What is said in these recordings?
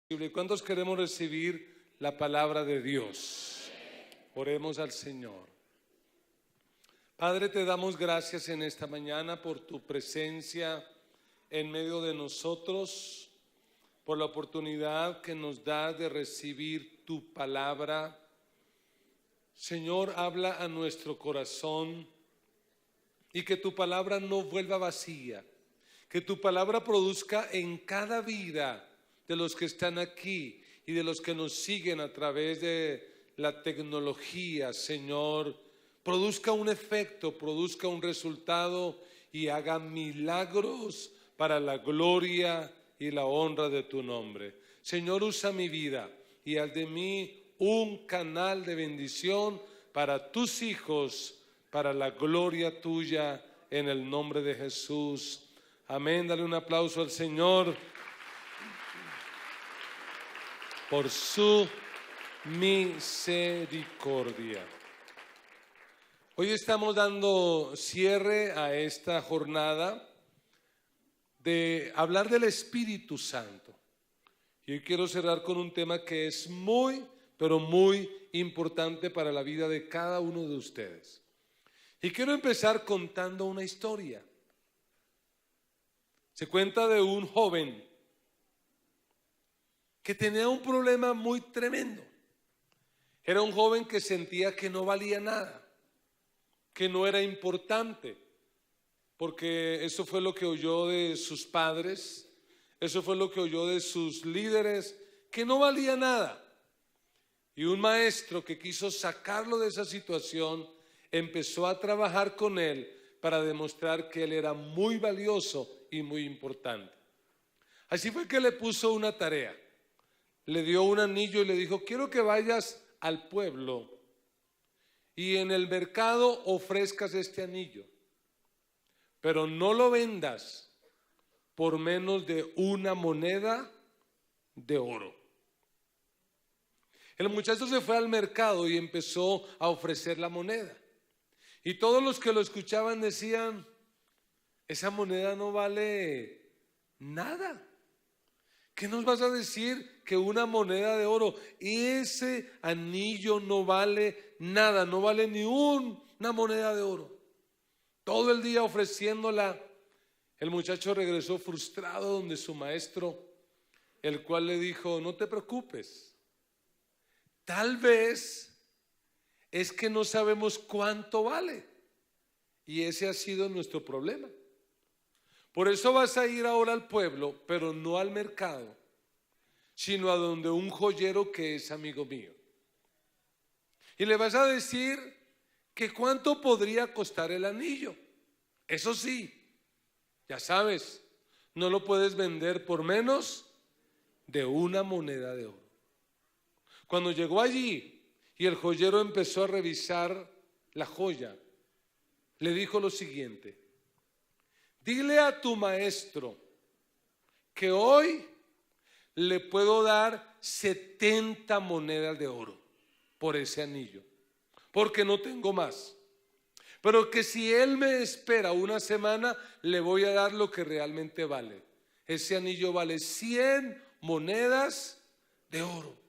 ¿Cuántos queremos recibir la palabra de Dios? Oremos al Señor. Padre, te damos gracias en esta mañana por tu presencia en medio de nosotros, por la oportunidad que nos das de recibir tu palabra. Señor, habla a nuestro corazón y que tu palabra no vuelva vacía, que tu palabra produzca en cada vida de los que están aquí y de los que nos siguen a través de la tecnología, Señor, produzca un efecto, produzca un resultado y haga milagros para la gloria y la honra de tu nombre. Señor, usa mi vida y haz de mí un canal de bendición para tus hijos, para la gloria tuya, en el nombre de Jesús. Amén. Dale un aplauso al Señor por su misericordia. Hoy estamos dando cierre a esta jornada de hablar del Espíritu Santo. Y hoy quiero cerrar con un tema que es muy, pero muy importante para la vida de cada uno de ustedes. Y quiero empezar contando una historia. Se cuenta de un joven que tenía un problema muy tremendo. Era un joven que sentía que no valía nada, que no era importante, porque eso fue lo que oyó de sus padres, eso fue lo que oyó de sus líderes, que no valía nada. Y un maestro que quiso sacarlo de esa situación empezó a trabajar con él para demostrar que él era muy valioso y muy importante. Así fue que le puso una tarea. Le dio un anillo y le dijo: quiero que vayas al pueblo y en el mercado ofrezcas este anillo, pero no lo vendas por menos de una moneda de oro. El muchacho se fue al mercado y empezó a ofrecer la moneda. Y todos los que lo escuchaban decían: esa moneda no vale nada. ¿Qué nos vas a decir que una moneda de oro? Y ese anillo no vale nada, no vale ni una moneda de oro. Todo el día ofreciéndola. El muchacho regresó frustrado donde su maestro, el cual le dijo: no te preocupes, tal vez es que no sabemos cuánto vale. Y ese ha sido nuestro problema. Por eso vas a ir ahora al pueblo, pero no al mercado, sino a donde un joyero que es amigo mío. Y le vas a decir que cuánto podría costar el anillo. Eso sí, ya sabes, no lo puedes vender por menos de una moneda de oro. Cuando llegó allí y el joyero empezó a revisar la joya, le dijo lo siguiente: dile a tu maestro que hoy le puedo dar 70 monedas de oro por ese anillo, porque no tengo más. Pero que si él me espera una semana, le voy a dar lo que realmente vale. Ese anillo vale 100 monedas de oro.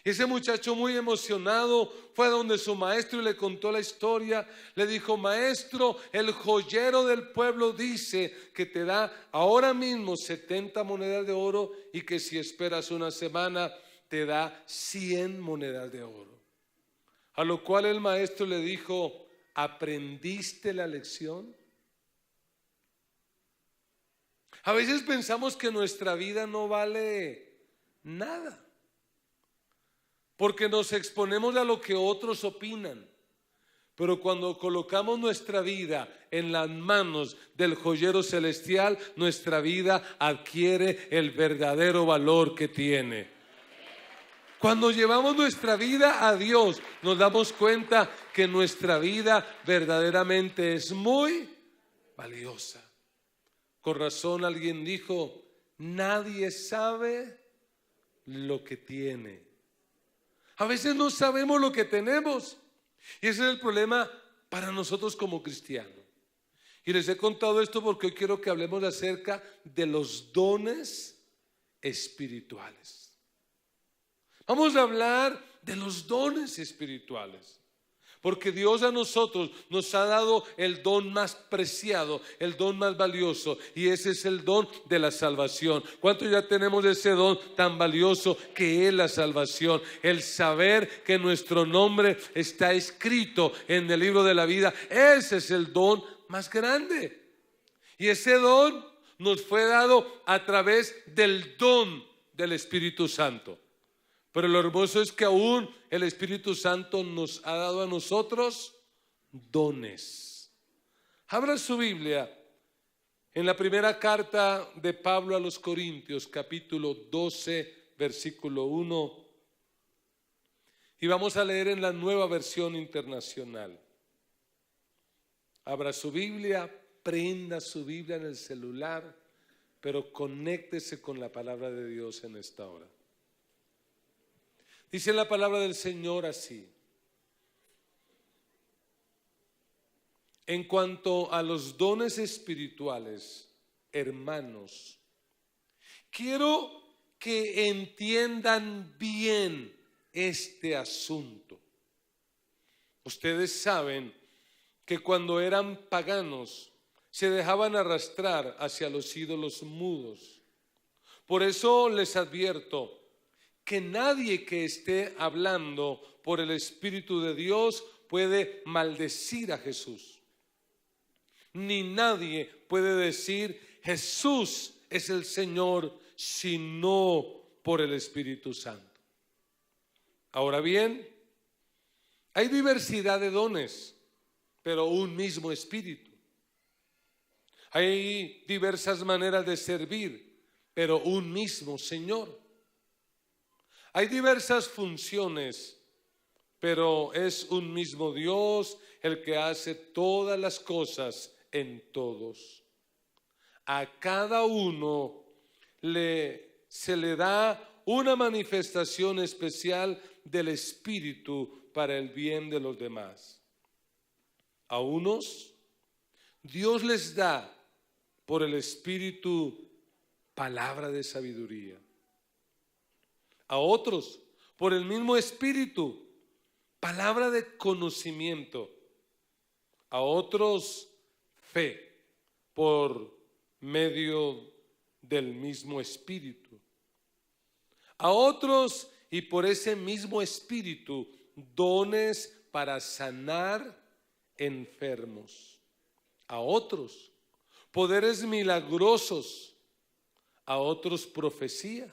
Ese muchacho, muy emocionado, fue a donde su maestro y le contó la historia. Le dijo: maestro, el joyero del pueblo dice que te da ahora mismo 70 monedas de oro y que si esperas una semana te da 100 monedas de oro. A lo cual el maestro le dijo: ¿aprendiste la lección? A veces pensamos que nuestra vida no vale nada, porque nos exponemos a lo que otros opinan. Pero cuando colocamos nuestra vida en las manos del joyero celestial, nuestra vida adquiere el verdadero valor que tiene. Cuando llevamos nuestra vida a Dios, nos damos cuenta que nuestra vida verdaderamente es muy valiosa. Con razón alguien dijo: nadie sabe lo que tiene. A veces no sabemos lo que tenemos, y ese es el problema para nosotros como cristianos. Y les he contado esto porque hoy quiero que hablemos acerca de los dones espirituales. Vamos a hablar de los dones espirituales. Porque Dios a nosotros nos ha dado el don más preciado, el don más valioso, y ese es el don de la salvación. ¿Cuántos ya tenemos ese don tan valioso que es la salvación? El saber que nuestro nombre está escrito en el libro de la vida. Ese es el don más grande. Y ese don nos fue dado a través del don del Espíritu Santo. Pero lo hermoso es que aún el Espíritu Santo nos ha dado a nosotros dones. Abra su Biblia en la primera carta de Pablo a los Corintios, capítulo 12, versículo 1. Y vamos a leer en la Nueva Versión Internacional. Abra su Biblia, prenda su Biblia en el celular, pero conéctese con la palabra de Dios en esta hora. Dice la palabra del Señor así: en cuanto a los dones espirituales, hermanos, quiero que entiendan bien este asunto. Ustedes saben que cuando eran paganos se dejaban arrastrar hacia los ídolos mudos. Por eso les advierto que nadie que esté hablando por el Espíritu de Dios puede maldecir a Jesús. Ni nadie puede decir Jesús es el Señor sino por el Espíritu Santo. Ahora bien, hay diversidad de dones, pero un mismo Espíritu. Hay diversas maneras de servir, pero un mismo Señor. Hay diversas funciones, pero es un mismo Dios el que hace todas las cosas en todos. A cada uno se le da una manifestación especial del Espíritu para el bien de los demás. A unos, Dios les da por el Espíritu palabra de sabiduría. A otros, por el mismo Espíritu, palabra de conocimiento. A otros, fe, por medio del mismo Espíritu. A otros, y por ese mismo Espíritu, dones para sanar enfermos. A otros, poderes milagrosos. A otros, profecía.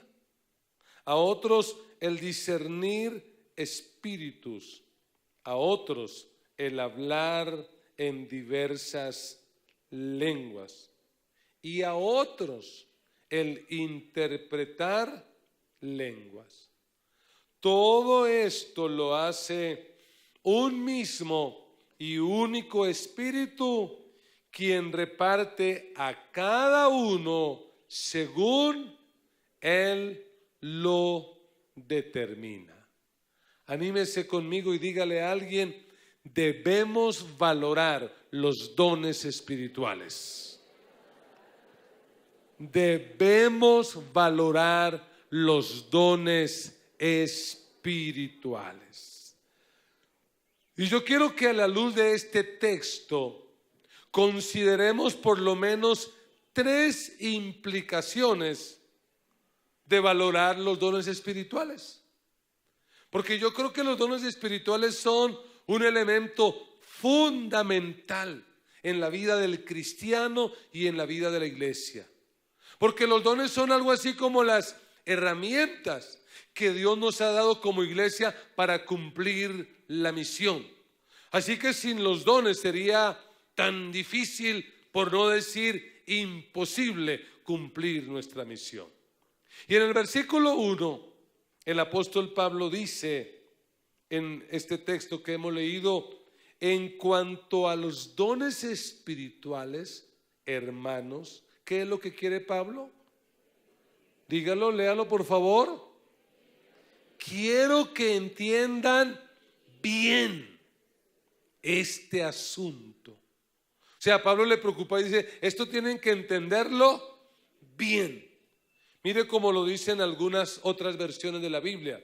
A otros el discernir espíritus, a otros el hablar en diversas lenguas y a otros el interpretar lenguas. Todo esto lo hace un mismo y único Espíritu, quien reparte a cada uno según Él lo determina. Anímese conmigo y dígale a alguien: debemos valorar los dones espirituales. Debemos valorar los dones espirituales. Y yo quiero que a la luz de este texto consideremos por lo menos 3 implicaciones de valorar los dones espirituales. Porque yo creo que los dones espirituales son un elemento fundamental en la vida del cristiano y en la vida de la iglesia. Porque los dones son algo así como las herramientas que Dios nos ha dado como iglesia para cumplir la misión. Así que sin los dones sería tan difícil, por no decir imposible, cumplir nuestra misión. Y en el versículo 1, el apóstol Pablo dice en este texto que hemos leído: en cuanto a los dones espirituales, hermanos. ¿Qué es lo que quiere Pablo? Dígalo, léalo por favor. Quiero que entiendan bien este asunto. O sea, a Pablo le preocupa y dice: esto tienen que entenderlo bien. Mire cómo lo dicen algunas otras versiones de la Biblia.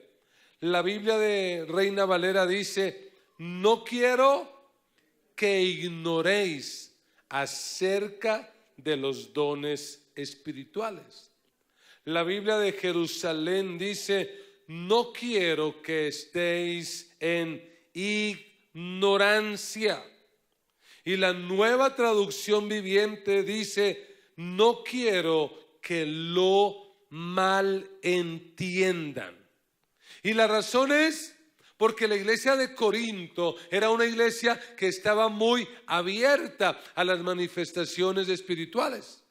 La Biblia de Reina Valera dice: no quiero que ignoréis acerca de los dones espirituales. La Biblia de Jerusalén dice: no quiero que estéis en ignorancia. Y la Nueva Traducción Viviente dice: no quiero que lo malentiendan. Y la razón es porque la iglesia de Corinto era una iglesia que estaba muy abierta a las manifestaciones espirituales.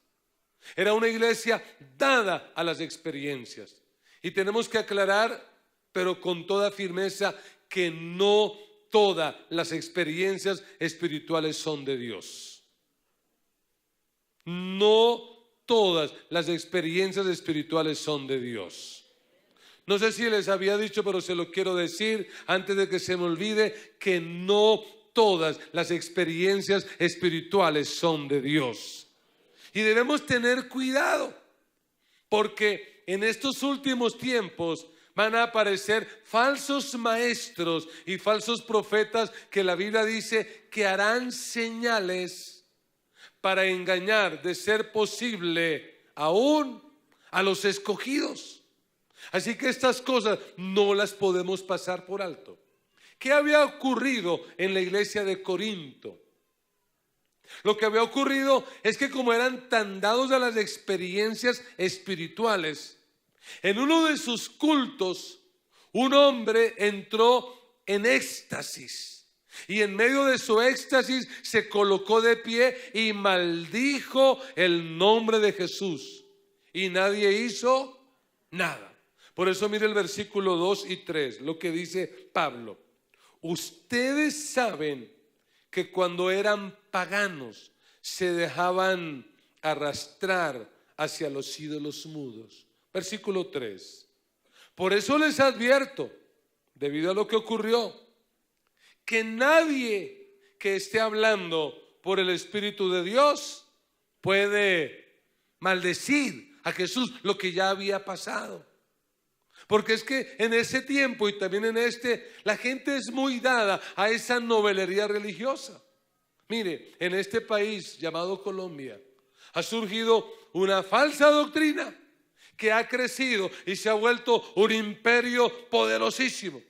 Era una iglesia dada a las experiencias. Y tenemos que aclarar, pero con toda firmeza, que no todas las experiencias espirituales son de Dios. No todas las experiencias espirituales son de Dios. No sé si les había dicho, pero se lo quiero decir antes de que se me olvide, que no todas las experiencias espirituales son de Dios. Y debemos tener cuidado, porque en estos últimos tiempos van a aparecer falsos maestros y falsos profetas que la Biblia dice que harán señales para engañar, de ser posible, aún a los escogidos. Así que estas cosas no las podemos pasar por alto. ¿Qué había ocurrido en la iglesia de Corinto? Lo que había ocurrido es que, como eran tan dados a las experiencias espirituales, en uno de sus cultos un hombre entró en éxtasis, y en medio de su éxtasis se colocó de pie y maldijo el nombre de Jesús, y nadie hizo nada. Por eso mire el versículo 2 y 3, lo que dice Pablo: ustedes saben que cuando eran paganos se dejaban arrastrar hacia los ídolos mudos. Versículo 3: por eso les advierto, debido a lo que ocurrió, que nadie que esté hablando por el Espíritu de Dios puede maldecir a Jesús, lo que ya había pasado. Porque es que en ese tiempo y también en la gente es muy dada a esa novelería religiosa. Mire, en este país llamado Colombia ha surgido una falsa doctrina que ha crecido y se ha vuelto un imperio poderosísimo.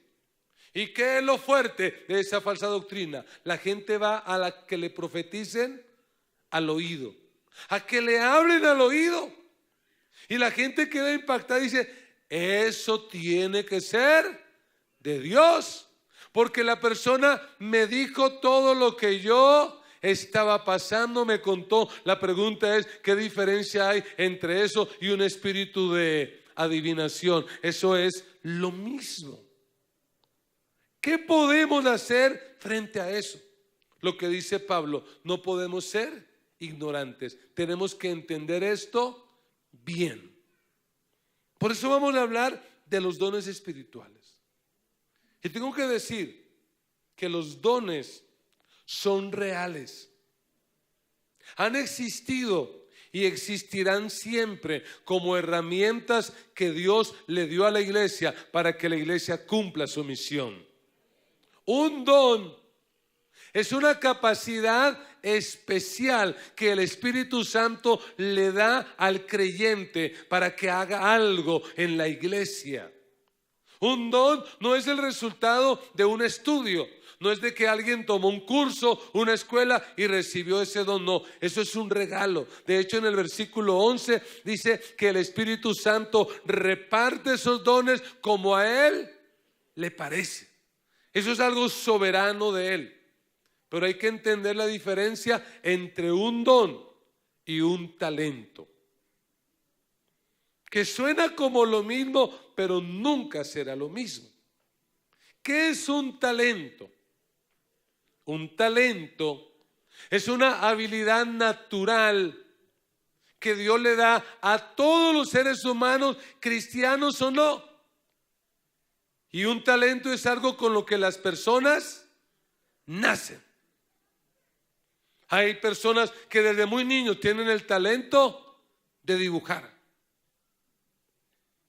¿Y qué es lo fuerte de esa falsa doctrina? La gente va a la que le profeticen al oído, a que le hablen al oído, y la gente queda impactada y dice: eso tiene que ser de Dios, porque la persona me dijo todo lo que yo estaba pasando, me contó. La pregunta es: ¿qué diferencia hay entre eso y un espíritu de adivinación? Eso es lo mismo. ¿Qué podemos hacer frente a eso? Lo que dice Pablo: no podemos ser ignorantes, tenemos que entender esto bien. Por eso vamos a hablar de los dones espirituales. Y tengo que decir que los dones son reales. Han existido y existirán siempre como herramientas que Dios le dio a la iglesia para que la iglesia cumpla su misión. Un don es una capacidad especial que el Espíritu Santo le da al creyente para que haga algo en la iglesia. Un don no es el resultado de un estudio, no es de que alguien tomó un curso, una escuela y recibió ese don. No, eso es un regalo. De hecho, en el versículo 11 dice que el Espíritu Santo reparte esos dones como a Él le parece. Eso es algo soberano de Él. Pero hay que entender la diferencia entre un don y un talento, que suena como lo mismo, pero nunca será lo mismo. ¿Qué es un talento? Un talento es una habilidad natural que Dios le da a todos los seres humanos, cristianos o no. Y un talento es algo con lo que las personas nacen. Hay personas que desde muy niños tienen el talento de dibujar.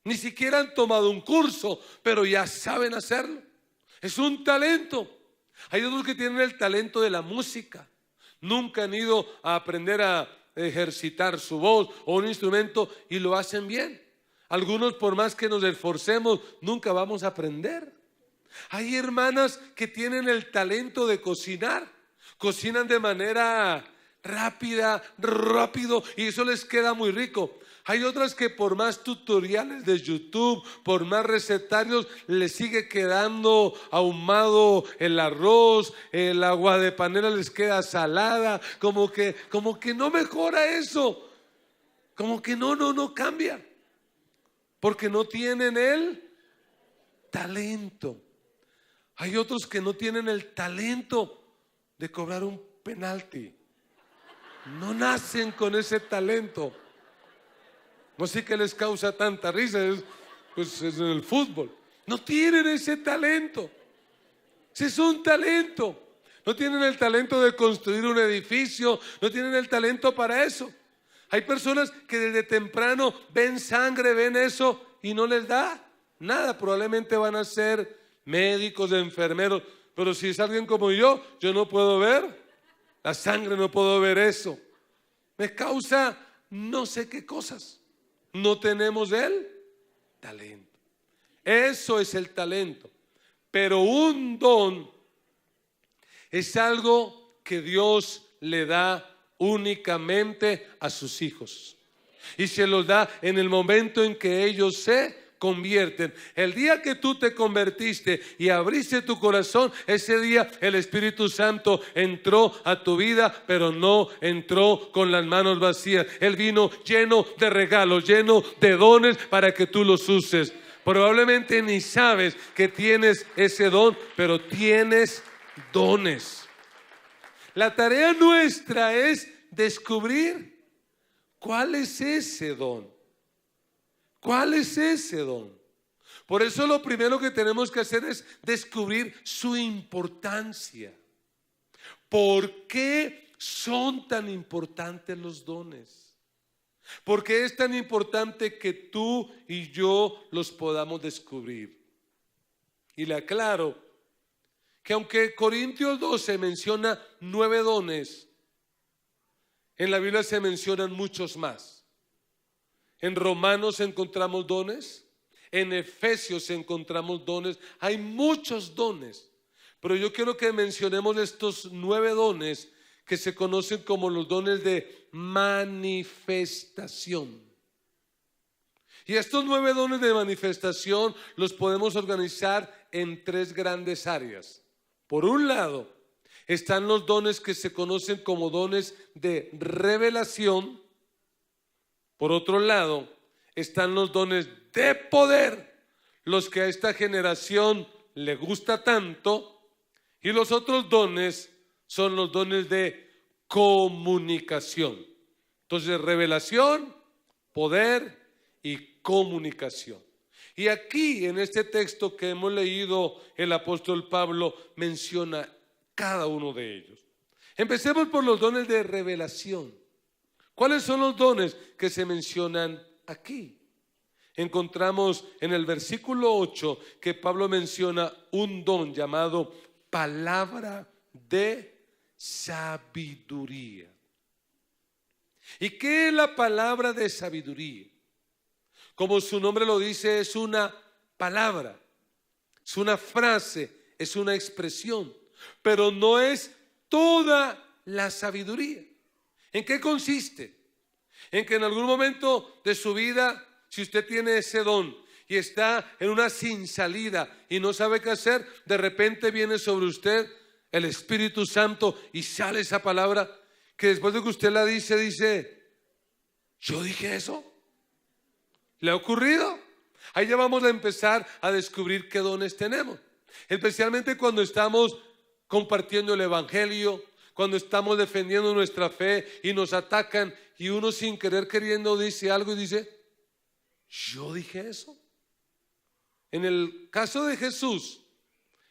Ni siquiera han tomado un curso, pero ya saben hacerlo. Es un talento. Hay otros que tienen el talento de la música. Nunca han ido a aprender a ejercitar su voz o un instrumento y lo hacen bien. Algunos, por más que nos esforcemos, nunca vamos a aprender. Hay hermanas que tienen el talento de cocinar. Cocinan de manera rápido, y eso les queda muy rico. Hay otras que por más tutoriales de YouTube, por más recetarios, les sigue quedando ahumado el arroz, el agua de panela les queda salada, como que no mejora eso, como que no cambia, porque no tienen el talento. Hay otros que no tienen el talento de cobrar un penalti. No nacen con ese talento. No sé qué les causa tanta risa, pues es en el fútbol. No tienen ese talento. Ese es un talento. No tienen el talento de construir un edificio, no tienen el talento para eso. Hay personas que desde temprano ven sangre, ven eso y no les da nada. Probablemente van a ser médicos, enfermeros, pero si es alguien como yo no puedo ver la sangre, no puedo ver eso. Me causa no sé qué cosas. No tenemos el talento. Eso es el talento. Pero un don es algo que Dios le da únicamente a sus hijos. Y se los da en el momento en que ellos se convierten. El día que tú te convertiste y abriste tu corazón, ese día el Espíritu Santo entró a tu vida, pero no entró con las manos vacías. Él vino lleno de regalos, lleno de dones para que tú los uses. Probablemente ni sabes que tienes ese don, pero tienes dones. La tarea nuestra es descubrir cuál es ese don. ¿Cuál es ese don? Por eso lo primero que tenemos que hacer es descubrir su importancia. ¿Por qué son tan importantes los dones? ¿Por qué es tan importante que tú y yo los podamos descubrir? Y le aclaro que aunque Corintios 12 menciona 9 dones, en la Biblia se mencionan muchos más. En Romanos encontramos dones, en Efesios encontramos dones, hay muchos dones, pero yo quiero que mencionemos estos 9 dones que se conocen como los dones de manifestación. Y estos 9 dones de manifestación los podemos organizar en 3 grandes áreas. Por un lado, están los dones que se conocen como dones de revelación. Por otro lado, están los dones de poder, los que a esta generación le gusta tanto, y los otros dones son los dones de comunicación. Entonces, revelación, poder y comunicación. Y aquí en este texto que hemos leído, el apóstol Pablo menciona cada uno de ellos. Empecemos por los dones de revelación. ¿Cuáles son los dones que se mencionan aquí? Encontramos en el versículo 8 que Pablo menciona un don llamado palabra de sabiduría. ¿Y qué es la palabra de sabiduría? Como su nombre lo dice, es una palabra, es una frase, es una expresión, pero no es toda la sabiduría. ¿En qué consiste? En que en algún momento de su vida, si usted tiene ese don y está en una sin salida y no sabe qué hacer, de repente viene sobre usted el Espíritu Santo y sale esa palabra que después de que usted la dice, ¿yo dije eso? ¿Le ha ocurrido? Ahí ya vamos a empezar a descubrir qué dones tenemos. Especialmente cuando estamos compartiendo el Evangelio, cuando estamos defendiendo nuestra fe y nos atacan y uno sin querer queriendo dice algo y dice, ¿yo dije eso? En el caso de Jesús,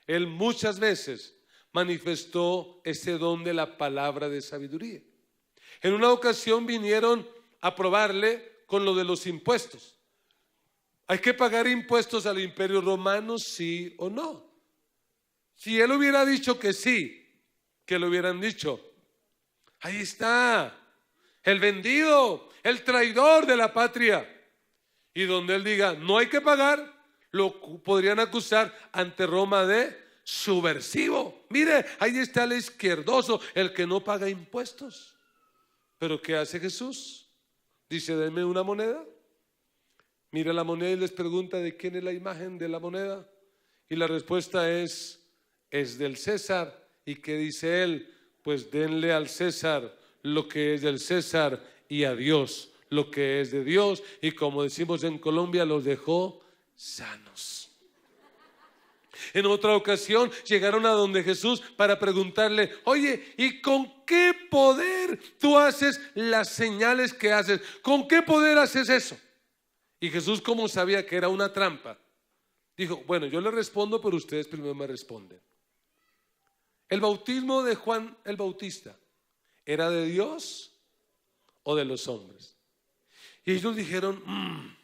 Él muchas veces manifestó ese don de la palabra de sabiduría. En una ocasión vinieron a probarle con lo de los impuestos. ¿Hay que pagar impuestos al Imperio Romano, sí o no? Si él hubiera dicho que sí, ¿qué le hubieran dicho? Ahí está, el vendido, el traidor de la patria. Y donde él diga, no hay que pagar, lo podrían acusar ante Roma de subversivo. Mire, ahí está el izquierdoso, el que no paga impuestos. Pero ¿qué hace Jesús? Dice, denme una moneda. Mira la moneda y les pregunta de quién es la imagen de la moneda. Y la respuesta es del César. ¿Y qué dice él? Pues denle al César lo que es del César y a Dios lo que es de Dios. Y como decimos en Colombia, los dejó sanos. En otra ocasión llegaron a donde Jesús para preguntarle, oye, ¿y con qué poder tú haces las señales que haces? ¿Con qué poder haces eso? Y Jesús, como sabía que era una trampa, dijo, bueno, yo le respondo, pero ustedes primero me responden. ¿El bautismo de Juan el Bautista era de Dios o de los hombres? Y ellos dijeron,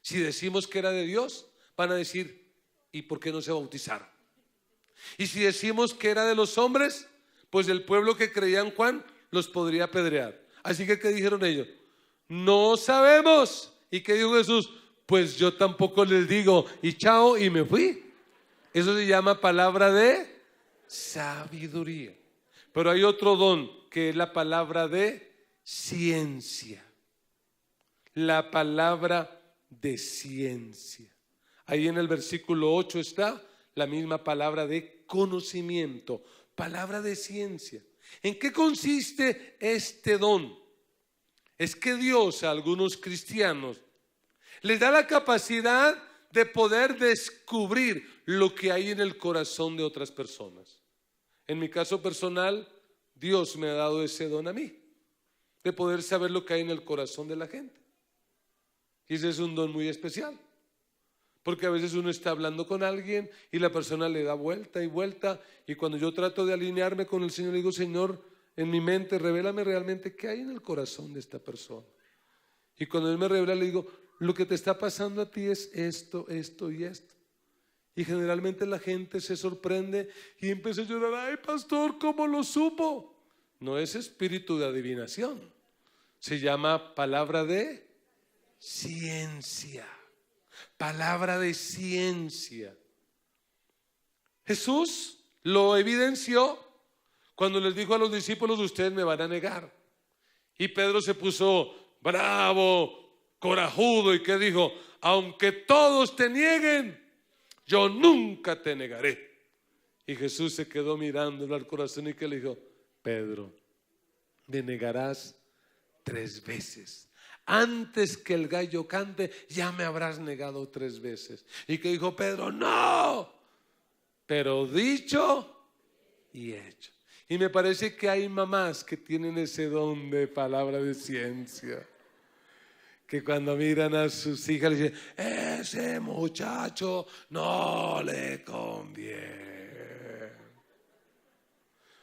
si decimos que era de Dios, van a decir, ¿y por qué no se bautizaron? Y si decimos que era de los hombres, pues el pueblo que creía en Juan los podría apedrear. Así que, ¿qué dijeron ellos? No sabemos. ¿Y qué dijo Jesús? Pues yo tampoco les digo, y chao, y me fui. Eso se llama palabra de sabiduría. Pero hay otro don que es la palabra de ciencia. La palabra de ciencia. Ahí en el versículo 8 está la misma palabra de conocimiento, palabra de ciencia. ¿En qué consiste este don? Es que Dios a algunos cristianos les da la capacidad de poder descubrir lo que hay en el corazón de otras personas. En mi caso personal, Dios me ha dado ese don a mí, de poder saber lo que hay en el corazón de la gente. Y ese es un don muy especial, porque a veces uno está hablando con alguien y la persona le da vuelta y vuelta, y cuando yo trato de alinearme con el Señor, le digo, Señor, en mi mente, revélame realmente qué hay en el corazón de esta persona. Y cuando Él me revela, le digo, lo que te está pasando a ti es esto, esto y esto. Y generalmente la gente se sorprende y empieza a llorar, ay pastor, ¿cómo lo supo? No es espíritu de adivinación, se llama palabra de ciencia. Palabra de ciencia. Jesús lo evidenció cuando les dijo a los discípulos, ustedes me van a negar. Y Pedro se puso bravo, corajudo, y que dijo, aunque todos te nieguen, yo nunca te negaré. Y Jesús se quedó mirándolo al corazón y que le dijo, Pedro, me negarás 3 veces. Antes que el gallo cante, ya me habrás negado 3 veces. Y que dijo Pedro, no, pero dicho y hecho. Y me parece que hay mamás que tienen ese don de palabra de ciencia, que cuando miran a sus hijas le dicen, ese muchacho no le conviene.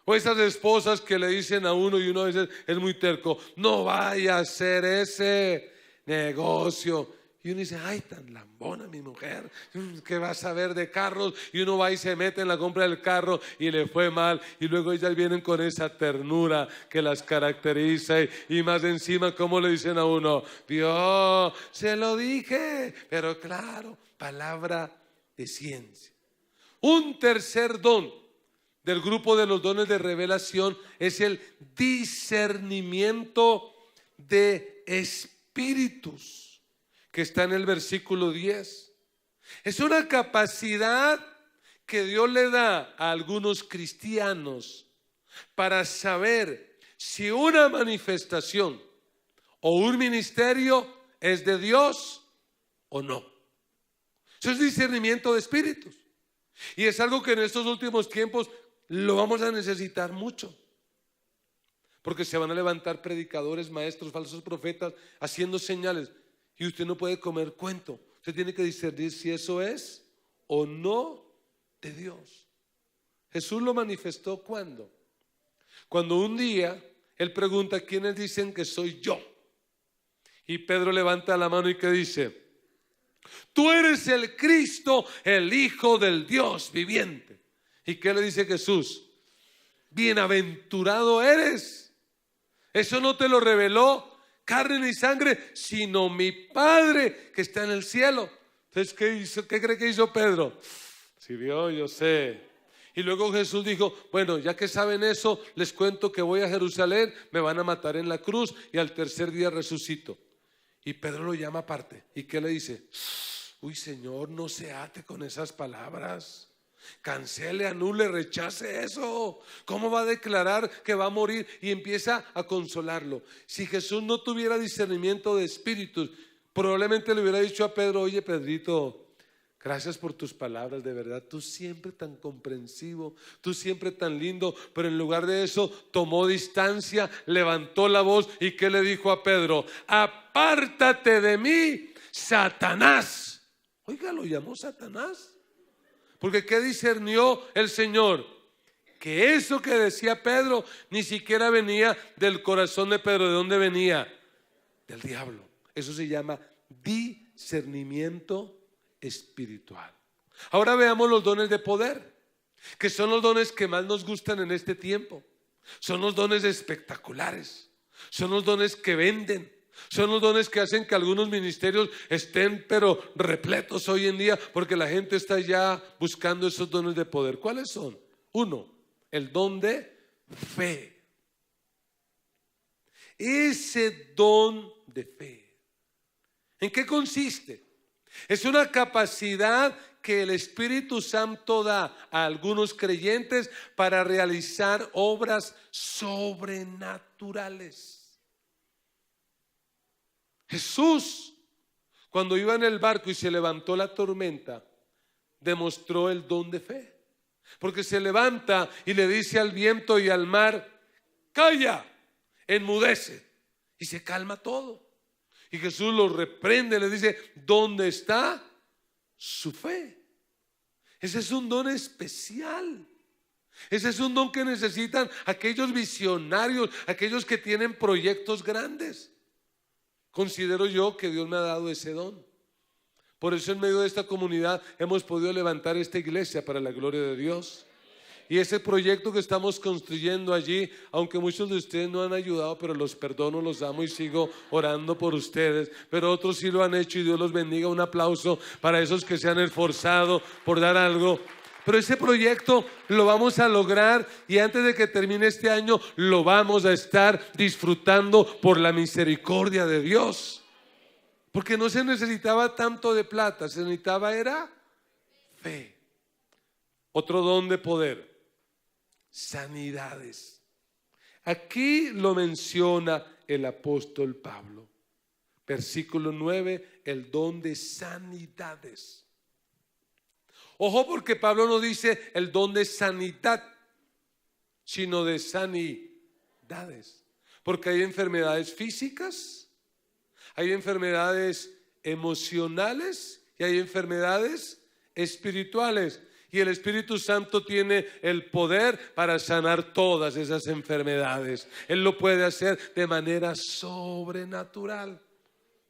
O esas esposas que le dicen a uno y uno a veces es muy terco, no vaya a hacer ese negocio. Y uno dice, ay, tan lambona mi mujer, que va a saber de carros. Y uno va y se mete en la compra del carro y le fue mal. Y luego ellas vienen con esa ternura que las caracteriza. Y más encima, ¿cómo le dicen a uno? Dios, se lo dije. Pero claro, palabra de ciencia. Un tercer don del grupo de los dones de revelación es el discernimiento de espíritus, que está en el versículo 10. Es una capacidad que Dios le da a algunos cristianos para saber si una manifestación o un ministerio es de Dios o no. Eso es discernimiento de espíritus. Y es algo que en estos últimos tiempos lo vamos a necesitar mucho, porque se van a levantar predicadores, maestros, falsos profetas haciendo señales, y usted no puede comer cuento. Usted tiene que discernir si eso es o no de Dios. Jesús lo manifestó cuando un día Él pregunta, ¿quiénes dicen que soy yo? Y Pedro levanta la mano y que dice, Tú eres el Cristo, el Hijo del Dios viviente. ¿Y qué le dice Jesús? Bienaventurado eres. Eso no te lo reveló carne ni sangre, sino mi Padre que está en el cielo. Entonces, ¿qué hizo? ¿Qué cree que hizo Pedro? Si vio, yo sé. Y luego Jesús dijo, bueno, ya que saben eso, les cuento que voy a Jerusalén, me van a matar en la cruz y al tercer día resucito. Y Pedro lo llama aparte. ¿Y qué le dice? Uy, Señor, no se ate con esas palabras. Cancele, anule, rechace eso. ¿Cómo va a declarar que va a morir? Y empieza a consolarlo. Si Jesús no tuviera discernimiento de espíritus, probablemente le hubiera dicho a Pedro, oye, Pedrito, gracias por tus palabras, de verdad, tú siempre tan comprensivo, tú siempre tan lindo. Pero en lugar de eso, tomó distancia, levantó la voz. ¿Y qué le dijo a Pedro? Apártate de mí, Satanás. Oiga, lo llamó Satanás. Porque ¿qué discernió el Señor? Que eso que decía Pedro ni siquiera venía del corazón de Pedro. ¿De dónde venía? Del diablo. Eso se llama discernimiento espiritual. Ahora veamos los dones de poder, que son los dones que más nos gustan en este tiempo. Son los dones espectaculares. Son los dones que venden. Son los dones que hacen que algunos ministerios estén pero repletos hoy en día, porque la gente está ya buscando esos dones de poder. ¿Cuáles son? Uno, el don de fe. Ese don de fe, ¿en qué consiste? Es una capacidad que el Espíritu Santo da a algunos creyentes para realizar obras sobrenaturales. Jesús, cuando iba en el barco y se levantó la tormenta, demostró el don de fe. Porque se levanta y le dice al viento y al mar, calla, enmudece, y se calma todo. Y Jesús lo reprende, le dice, ¿dónde está su fe? Ese es un don especial. Ese es un don que necesitan aquellos visionarios, aquellos que tienen proyectos grandes. Considero yo que Dios me ha dado ese don. Por eso en medio de esta comunidad hemos podido levantar esta iglesia para la gloria de Dios. Y ese proyecto que estamos construyendo allí, aunque muchos de ustedes no han ayudado, pero los perdono, los amo y sigo orando por ustedes. Pero otros sí lo han hecho y Dios los bendiga. Un aplauso para esos que se han esforzado por dar algo. Pero ese proyecto lo vamos a lograr y antes de que termine este año lo vamos a estar disfrutando por la misericordia de Dios. Porque no se necesitaba tanto de plata, se necesitaba era fe. Otro don de poder, sanidades. Aquí lo menciona el apóstol Pablo. Versículo 9, el don de sanidades. Ojo, porque Pablo no dice el don de sanidad, sino de sanidades. Porque hay enfermedades físicas, hay enfermedades emocionales y hay enfermedades espirituales. Y el Espíritu Santo tiene el poder para sanar todas esas enfermedades. Él lo puede hacer de manera sobrenatural.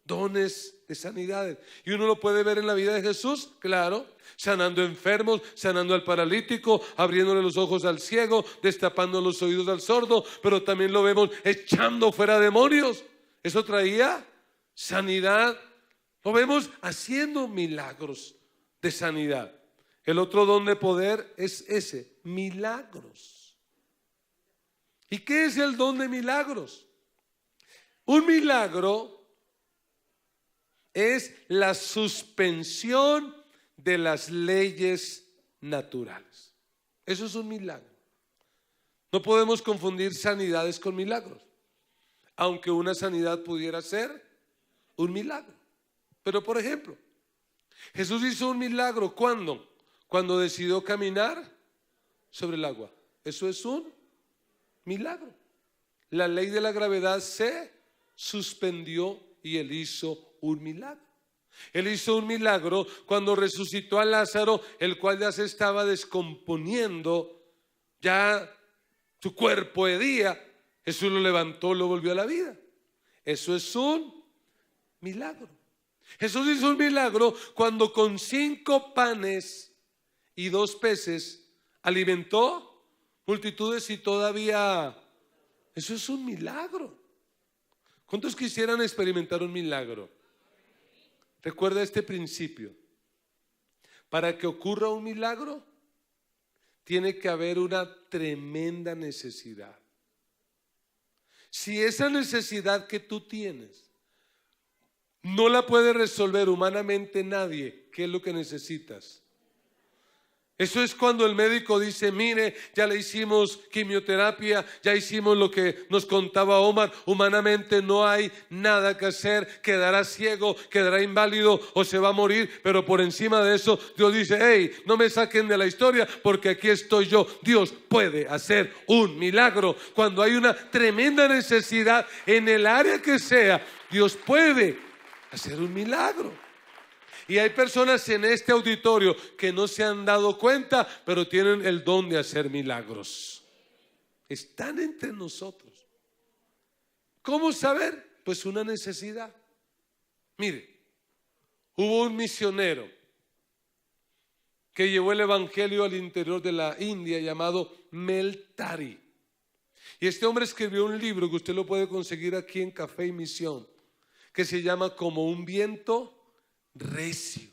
Dones de sanidades. Y uno lo puede ver en la vida de Jesús, claro, sanando enfermos, sanando al paralítico, abriéndole los ojos al ciego, destapando los oídos al sordo, pero también lo vemos echando fuera demonios. Eso traía sanidad. Lo vemos haciendo milagros de sanidad. El otro don de poder es ese, milagros. ¿Y qué es el don de milagros? Un milagro es la suspensión de las leyes naturales. Eso es un milagro. No podemos confundir sanidades con milagros, aunque una sanidad pudiera ser un milagro. Pero por ejemplo, Jesús hizo un milagro ¿cuándo? Cuando decidió caminar sobre el agua. Eso es un milagro. La ley de la gravedad se suspendió y él hizo un milagro. Él hizo un milagro cuando resucitó a Lázaro, el cual ya se estaba descomponiendo, ya su cuerpo hedía. Jesús lo levantó, lo volvió a la vida. Eso es un milagro. Jesús hizo un milagro cuando con 5 panes y 2 peces alimentó multitudes y todavía, eso es un milagro. ¿Cuántos quisieran experimentar un milagro? Recuerda este principio. Para que ocurra un milagro, tiene que haber una tremenda necesidad. Si esa necesidad que tú tienes no la puede resolver humanamente nadie, ¿qué es lo que necesitas? Eso es cuando el médico dice, mire, ya le hicimos quimioterapia, ya hicimos lo que nos contaba Omar, humanamente no hay nada que hacer, quedará ciego, quedará inválido o se va a morir, pero por encima de eso Dios dice, hey, no me saquen de la historia porque aquí estoy yo. Dios puede hacer un milagro. Cuando hay una tremenda necesidad en el área que sea, Dios puede hacer un milagro. Y hay personas en este auditorio que no se han dado cuenta, pero tienen el don de hacer milagros. Están entre nosotros. ¿Cómo saber? Pues una necesidad. Mire, hubo un misionero que llevó el evangelio al interior de la India llamado Meltari. Y este hombre escribió un libro que usted lo puede conseguir aquí en Café y Misión, que se llama Como un viento recio.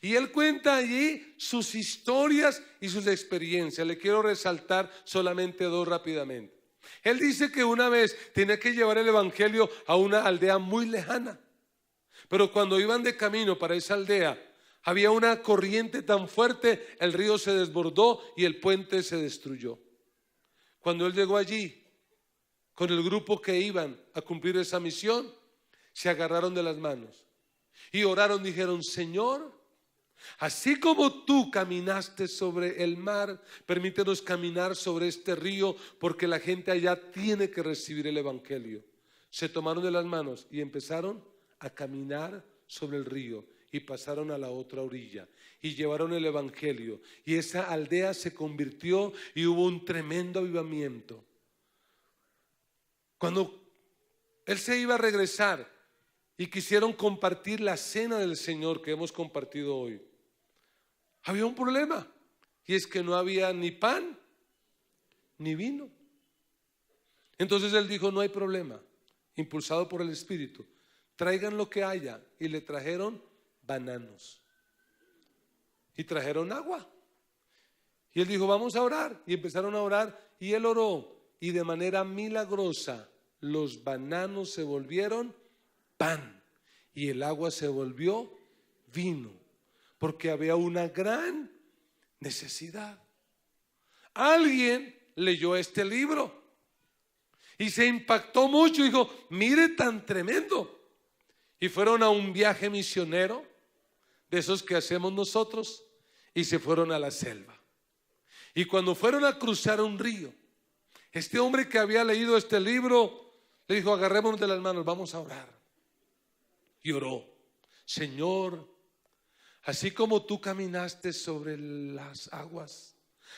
Y él cuenta allí sus historias y sus experiencias. Le quiero resaltar solamente 2 rápidamente. Él dice que una vez tenía que llevar el evangelio a una aldea muy lejana, pero cuando iban de camino para esa aldea había una corriente tan fuerte, el río se desbordó y el puente se destruyó. Cuando él llegó allí con el grupo que iban a cumplir esa misión, se agarraron de las manos y oraron, dijeron, Señor, así como tú caminaste sobre el mar, permítenos caminar sobre este río, porque la gente allá tiene que recibir el evangelio. Se tomaron de las manos y empezaron a caminar sobre el río y pasaron a la otra orilla y llevaron el evangelio, y esa aldea se convirtió y hubo un tremendo avivamiento. Cuando él se iba a regresar y quisieron compartir la cena del Señor que hemos compartido hoy, había un problema, y es que no había ni pan ni vino. Entonces él dijo, no hay problema, impulsado por el Espíritu, traigan lo que haya. Y le trajeron bananos y trajeron agua, y él dijo, vamos a orar. Y empezaron a orar, y él oró, y de manera milagrosa los bananos se volvieron pan y el agua se volvió vino, porque había una gran necesidad. Alguien leyó este libro y se impactó mucho y dijo, mire tan tremendo. Y fueron a un viaje misionero de esos que hacemos nosotros y se fueron a la selva. Y cuando fueron a cruzar un río, este hombre que había leído este libro le dijo, agarrémonos de las manos, vamos a orar. Y oró, Señor, así como tú caminaste sobre las aguas,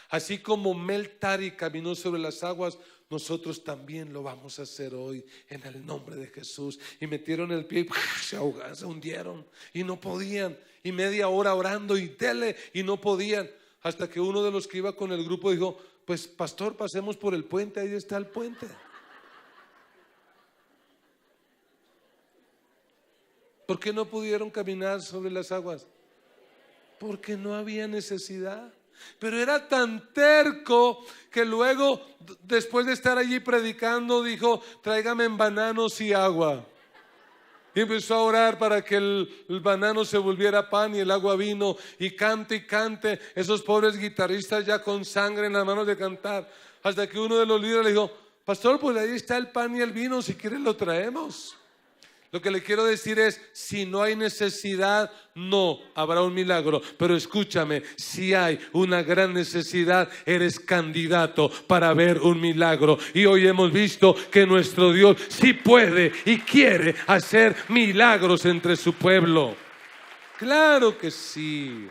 así como Meltari caminó sobre las aguas, nosotros también lo vamos a hacer hoy en el nombre de Jesús. Y metieron el pie y se ahogaron, se hundieron y no podían. Y media hora orando y dele y no podían. Hasta que uno de los que iba con el grupo dijo, pues pastor, pasemos por el puente, ahí está el puente. ¿Por qué no pudieron caminar sobre las aguas? Porque no había necesidad. Pero era tan terco que luego, después de estar allí predicando, dijo, tráigame bananos y agua. Y empezó a orar para que el banano se volviera pan y el agua vino. Y cante, esos pobres guitarristas ya con sangre en las manos de cantar. Hasta que uno de los líderes le dijo, pastor, pues ahí está el pan y el vino, si quieren lo traemos. Lo que le quiero decir es, si no hay necesidad, no habrá un milagro. Pero escúchame, si hay una gran necesidad, eres candidato para ver un milagro. Y hoy hemos visto que nuestro Dios sí puede y quiere hacer milagros entre su pueblo. Claro que sí.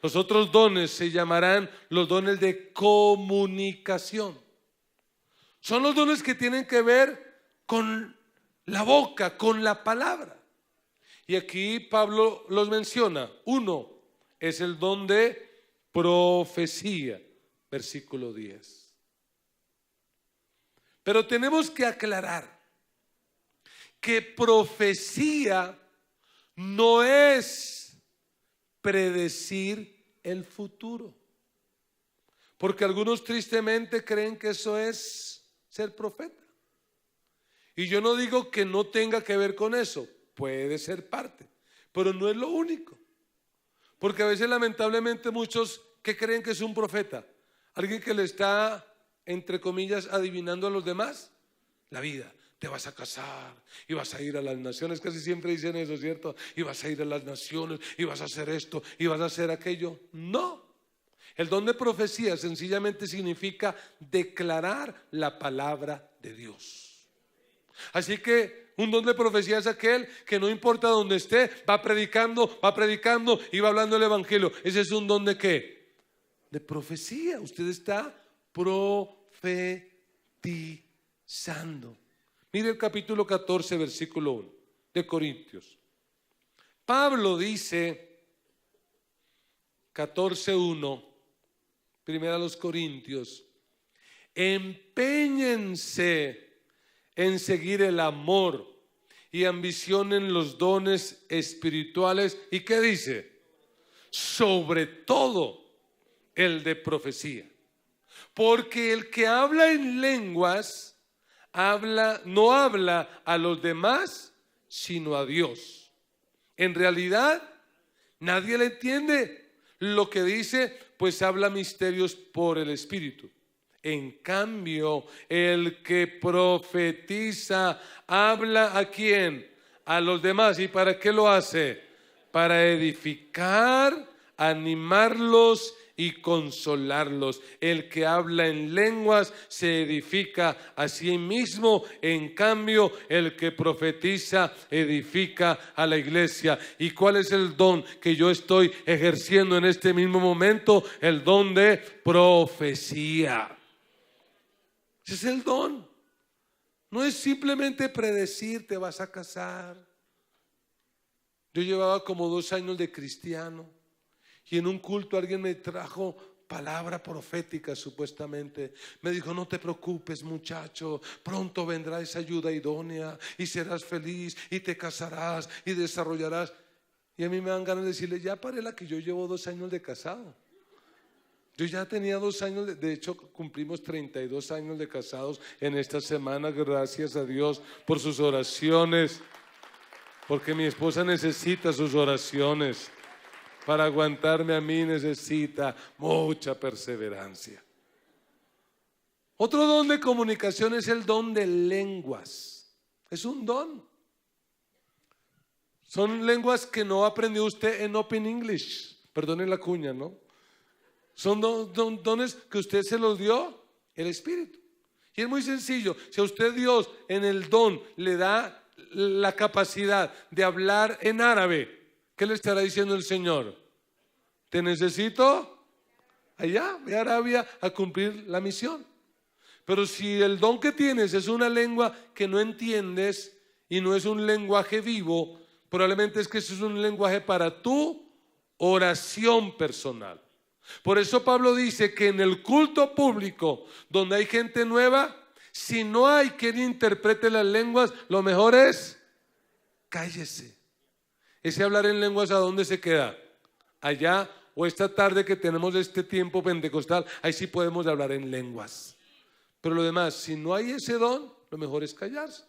Los otros dones se llamarán los dones de comunicación. Son los dones que tienen que ver con la boca, con la palabra. Y aquí Pablo los menciona. Uno es el don de profecía, versículo 10. Pero tenemos que aclarar que profecía no es predecir el futuro. Porque algunos tristemente creen que eso es ser profeta. Y yo no digo que no tenga que ver con eso, puede ser parte, pero no es lo único. Porque a veces lamentablemente muchos que creen que es un profeta, alguien que le está, entre comillas, adivinando a los demás la vida. Te vas a casar y vas a ir a las naciones, casi siempre dicen eso, ¿cierto? Y vas a ir a las naciones y vas a hacer esto y vas a hacer aquello. No, el don de profecía sencillamente significa declarar la palabra de Dios. Así que un don de profecía es aquel que no importa donde esté, va predicando y va hablando el evangelio. Ese es un don de ¿qué? De profecía. Usted está profetizando. Mire el capítulo 14, versículo 1 de Corintios. Pablo dice, 14:1, primero a los Corintios: empeñense en seguir el amor y ambicionen los dones espirituales. ¿Y qué dice? Sobre todo el de profecía. Porque el que habla en lenguas no habla a los demás, sino a Dios. En realidad, nadie le entiende lo que dice, pues habla misterios por el Espíritu. En cambio, el que profetiza habla ¿a quién? A los demás. ¿Y para qué lo hace? Para edificar, animarlos y consolarlos. El que habla en lenguas se edifica a sí mismo. En cambio, el que profetiza edifica a la iglesia. ¿Y cuál es el don que yo estoy ejerciendo en este mismo momento? El don de profecía. Ese es el don. No es simplemente predecir, te vas a casar. Yo llevaba como 2 años de cristiano y en un culto alguien me trajo palabra profética supuestamente. Me dijo: no te preocupes, muchacho, pronto vendrá esa ayuda idónea y serás feliz y te casarás y desarrollarás. Y a mí me dan ganas de decirle: ya paré la que yo llevo 2 años de casado. Yo ya tenía 2 años, de hecho cumplimos 32 años de casados en esta semana, gracias a Dios por sus oraciones, porque mi esposa necesita sus oraciones. Para aguantarme a mí necesita mucha perseverancia. Otro don de comunicación es el don de lenguas. Es un don. Son lenguas que no aprendió usted en Open English. Perdone la cuña, ¿no? Son dones que usted se los dio el Espíritu. Y es muy sencillo. Si a usted Dios en el don le da la capacidad de hablar en árabe, ¿qué le estará diciendo el Señor? Te necesito allá, ve a Arabia a cumplir la misión. Pero si el don que tienes es una lengua que no entiendes y no es un lenguaje vivo, probablemente es que eso es un lenguaje para tu oración personal. Por eso Pablo dice que en el culto público, donde hay gente nueva, si no hay quien interprete las lenguas, lo mejor es cállese. Ese hablar en lenguas, ¿a dónde se queda? Allá, o esta tarde que tenemos este tiempo pentecostal, ahí sí podemos hablar en lenguas. Pero lo demás, si no hay ese don, lo mejor es callarse.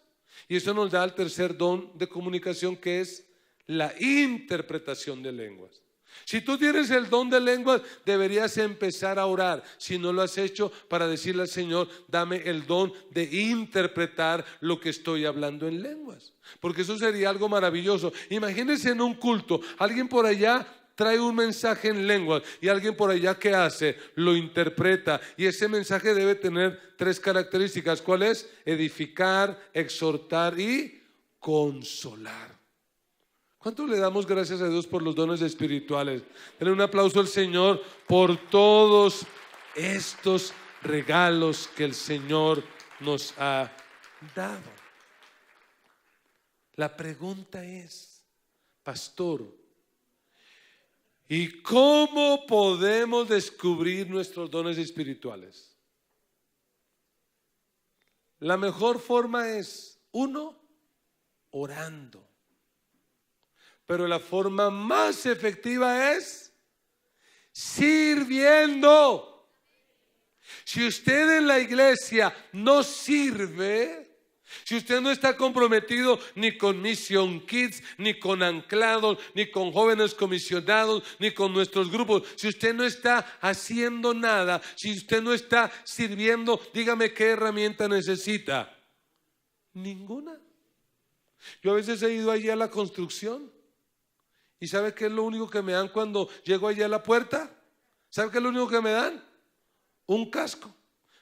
Y eso nos da el tercer don de comunicación, que es la interpretación de lenguas. Si tú tienes el don de lenguas, deberías empezar a orar, si no lo has hecho, para decirle al Señor: dame el don de interpretar lo que estoy hablando en lenguas. Porque eso sería algo maravilloso. Imagínense en un culto, alguien por allá trae un mensaje en lenguas y alguien por allá, ¿qué hace? Lo interpreta. Y ese mensaje debe tener 3 características. ¿Cuál es? Edificar, exhortar y consolar. ¿Cuánto le damos gracias a Dios por los dones espirituales? Denle un aplauso al Señor por todos estos regalos que el Señor nos ha dado. La pregunta es: pastor. ¿Y cómo podemos descubrir nuestros dones espirituales? La mejor forma es, uno, orando. Pero la forma más efectiva es sirviendo. Si usted en la iglesia no sirve, si usted no está comprometido ni con Mission Kids, ni con Anclados, ni con jóvenes comisionados, ni con nuestros grupos, si usted no está haciendo nada, si usted no está sirviendo, dígame qué herramienta necesita. Ninguna. Yo a veces he ido allí a la construcción y ¿sabe qué es lo único que me dan cuando llego allí a la puerta? ¿Sabe qué es lo único que me dan? Un casco.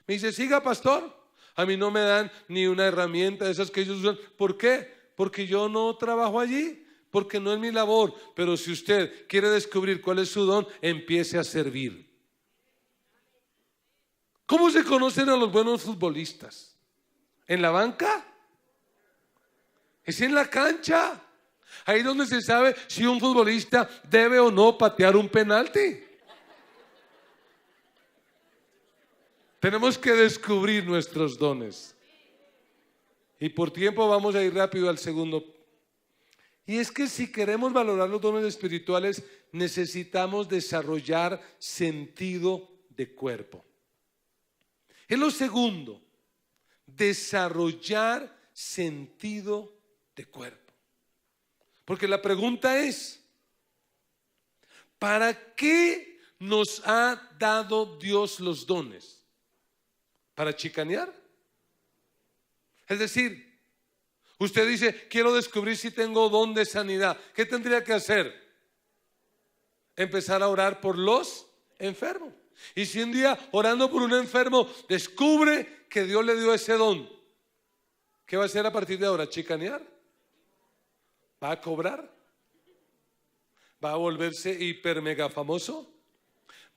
Me dice, siga pastor. A mí no me dan ni una herramienta de esas que ellos usan. ¿Por qué? Porque yo no trabajo allí, porque no es mi labor. Pero si usted quiere descubrir cuál es su don, empiece a servir. ¿Cómo se conocen a los buenos futbolistas? ¿En la banca? Es en la cancha. Ahí es donde se sabe si un futbolista debe o no patear un penalti. Tenemos que descubrir nuestros dones. Y por tiempo vamos a ir rápido al segundo. Y es que si queremos valorar los dones espirituales, necesitamos desarrollar sentido de cuerpo. Es lo segundo, desarrollar sentido de cuerpo. Porque la pregunta es, ¿para qué nos ha dado Dios los dones? ¿Para chicanear? Es decir, usted dice, quiero descubrir si tengo don de sanidad. ¿Qué tendría que hacer? Empezar a orar por los enfermos. Y si un día orando por un enfermo descubre que Dios le dio ese don, ¿qué va a hacer a partir de ahora? ¿Chicanear? ¿Va a cobrar? ¿Va a volverse hiper mega famoso?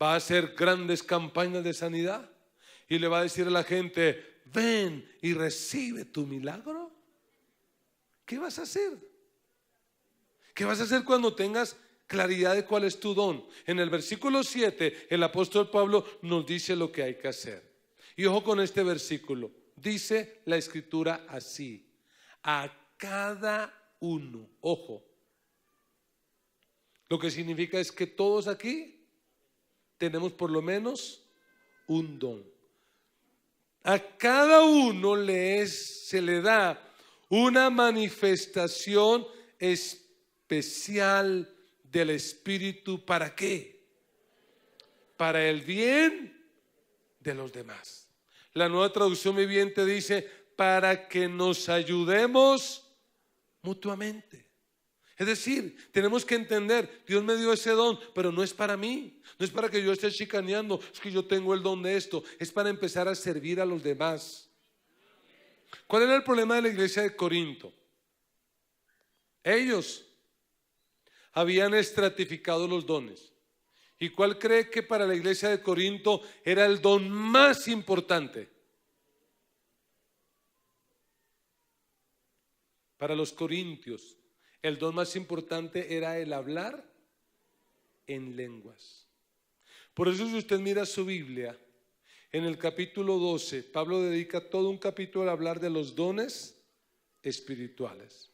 ¿Va a hacer grandes campañas de sanidad? Y le va a decir a la gente, ven y recibe tu milagro. ¿Qué vas a hacer? ¿Qué vas a hacer cuando tengas claridad de cuál es tu don? En el versículo 7, el apóstol Pablo nos dice lo que hay que hacer. Y ojo con este versículo. Dice la escritura así: a cada uno. Ojo. Lo que significa es que todos aquí tenemos por lo menos un don. A cada uno se le da una manifestación especial del Espíritu. ¿Para qué? Para el bien de los demás. La Nueva Traducción Viviente dice, para que nos ayudemos mutuamente. Es decir, tenemos que entender, Dios me dio ese don, pero no es para mí, no es para que yo esté chicaneando, es que yo tengo el don de esto, es para empezar a servir a los demás. ¿Cuál era el problema de la iglesia de Corinto? Ellos habían estratificado los dones. ¿Y cuál cree que para la iglesia de Corinto era el don más importante? Para los corintios, el don más importante era el hablar en lenguas. Por eso si usted mira su Biblia, en el capítulo 12, Pablo dedica todo un capítulo a hablar de los dones espirituales.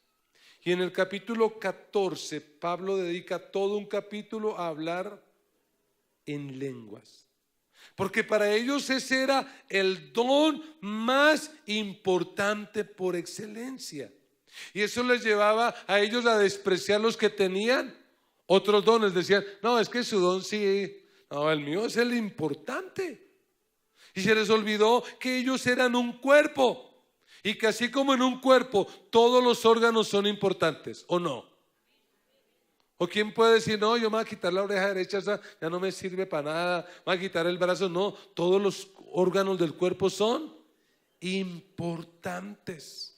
Y en el capítulo 14, Pablo dedica todo un capítulo a hablar en lenguas. Porque para ellos ese era el don más importante por excelencia. Y eso les llevaba a ellos a despreciar los que tenían otros dones. Decían, no, es que su don sí, no, el mío es el importante. Y se les olvidó que ellos eran un cuerpo. Y que así como en un cuerpo todos los órganos son importantes, ¿o no? ¿O quién puede decir, no, yo me voy a quitar la oreja derecha, esa ya no me sirve para nada, me voy a quitar el brazo? No, todos los órganos del cuerpo son importantes.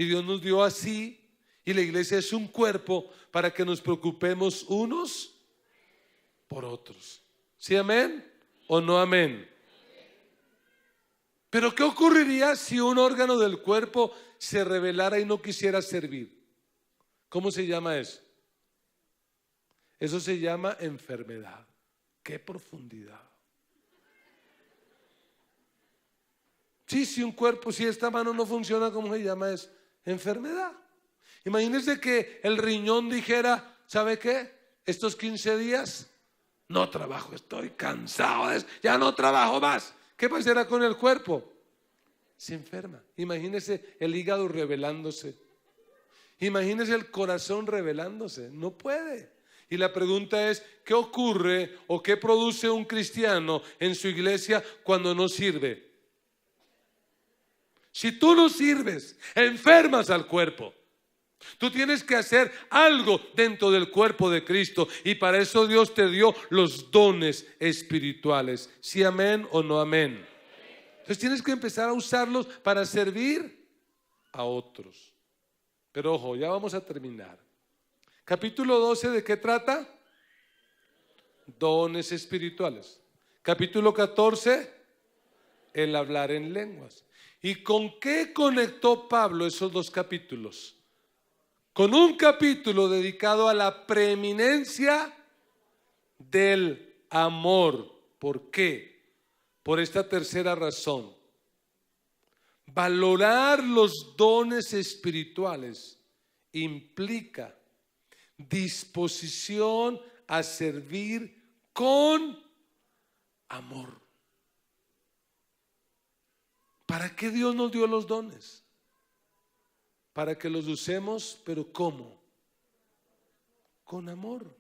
Y Dios nos dio así, y la iglesia es un cuerpo para que nos preocupemos unos por otros. ¿Sí, amén? ¿O no amén? Pero ¿qué ocurriría si un órgano del cuerpo se rebelara y no quisiera servir? ¿Cómo se llama eso? Eso se llama enfermedad. ¡Qué profundidad! Sí, si un cuerpo, si esta mano no funciona, ¿cómo se llama eso? Enfermedad. Imagínense que el riñón dijera, ¿sabe qué? Estos 15 días no trabajo, estoy cansado, ya no trabajo más. ¿Qué pasará con el cuerpo? Se enferma. Imagínense el hígado rebelándose. Imagínense el corazón rebelándose. No puede. Y la pregunta es, ¿qué ocurre o qué produce un cristiano en su iglesia cuando no sirve? Si tú no sirves, enfermas al cuerpo. Tú tienes que hacer algo dentro del cuerpo de Cristo, y para eso Dios te dio los dones espirituales. ¿Sí amén o no amén? Entonces tienes que empezar a usarlos para servir a otros. Pero ojo, ya vamos a terminar. Capítulo 12, ¿de qué trata? Dones espirituales. Capítulo 14, el hablar en lenguas. ¿Y con qué conectó Pablo esos dos capítulos? Con un capítulo dedicado a la preeminencia del amor. ¿Por qué? Por esta tercera razón. Valorar los dones espirituales implica disposición a servir con amor. ¿Para qué Dios nos dio los dones? Para que los usemos, pero ¿cómo? Con amor.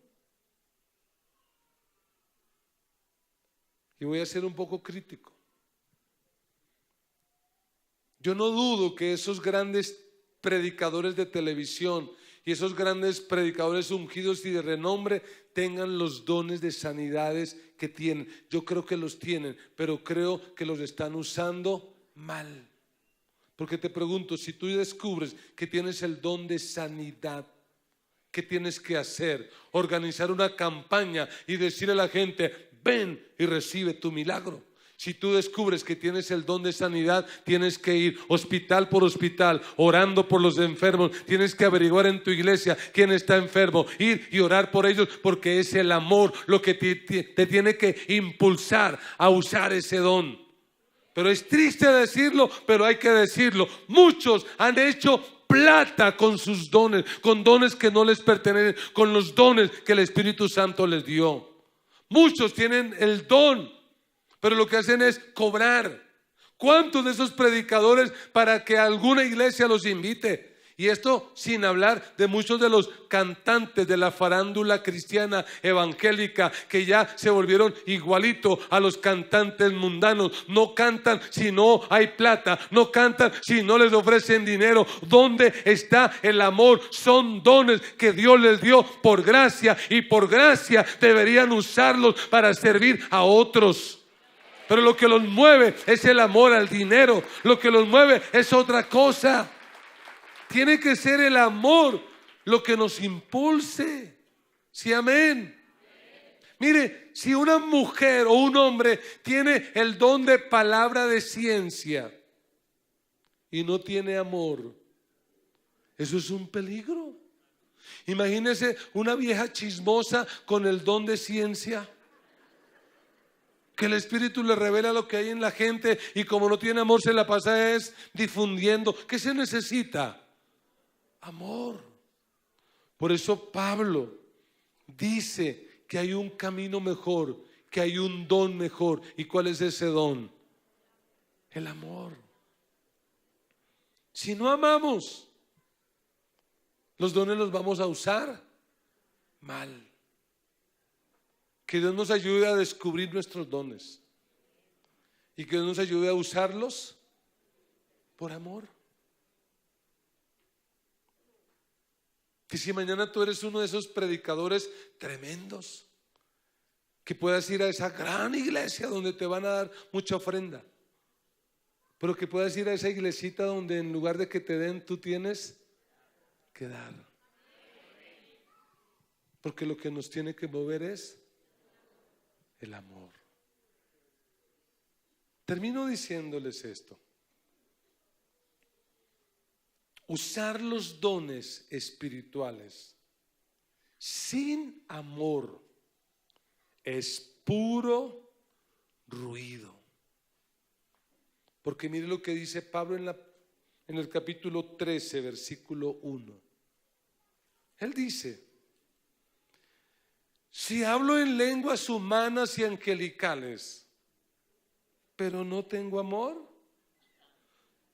Y voy a ser un poco crítico. Yo no dudo que esos grandes predicadores de televisión y esos grandes predicadores ungidos y de renombre tengan los dones de sanidades que tienen. Yo creo que los tienen, pero creo que los están usando mal. Porque te pregunto, si tú descubres que tienes el don de sanidad, ¿qué tienes que hacer? Organizar una campaña y decirle a la gente, ven y recibe tu milagro. Si tú descubres que tienes el don de sanidad, tienes que ir hospital por hospital, orando por los enfermos. Tienes que averiguar en tu iglesia quién está enfermo, ir y orar por ellos, porque es el amor lo que te tiene que impulsar a usar ese don. Pero es triste decirlo, pero hay que decirlo. Muchos han hecho plata con sus dones, con dones que no les pertenecen, con los dones que el Espíritu Santo les dio. Muchos tienen el don, pero lo que hacen es cobrar. ¿Cuántos de esos predicadores para que alguna iglesia los invite? Y esto sin hablar de muchos de los cantantes de la farándula cristiana evangélica, que ya se volvieron igualito a los cantantes mundanos. No cantan si no hay plata, no cantan si no les ofrecen dinero. ¿Dónde está el amor? Son dones que Dios les dio por gracia, y por gracia deberían usarlos para servir a otros. Pero lo que los mueve es el amor al dinero. Lo que los mueve es otra cosa. Tiene que ser el amor lo que nos impulse. Sí, amén. Mire, si una mujer o un hombre tiene el don de palabra de ciencia y no tiene amor, eso es un peligro. Imagínese una vieja chismosa con el don de ciencia, que el Espíritu le revela lo que hay en la gente, y como no tiene amor se la pasa es difundiendo. ¿Qué se necesita? Amor. Por eso Pablo dice que hay un camino mejor, que hay un don mejor. ¿Y cuál es ese don? El amor. Si no amamos, los dones los vamos a usar mal. Que Dios nos ayude a descubrir nuestros dones y que Dios nos ayude a usarlos por amor. Que si mañana tú eres uno de esos predicadores tremendos, que puedas ir a esa gran iglesia donde te van a dar mucha ofrenda, pero que puedas ir a esa iglesita donde en lugar de que te den, tú tienes que dar. Porque lo que nos tiene que mover es el amor. Termino diciéndoles esto. usar los dones espirituales sin amor es puro ruido. Porque mire lo que dice Pablo en el capítulo 13, versículo 1. Él dice: si hablo en lenguas humanas y angelicales, pero no tengo amor,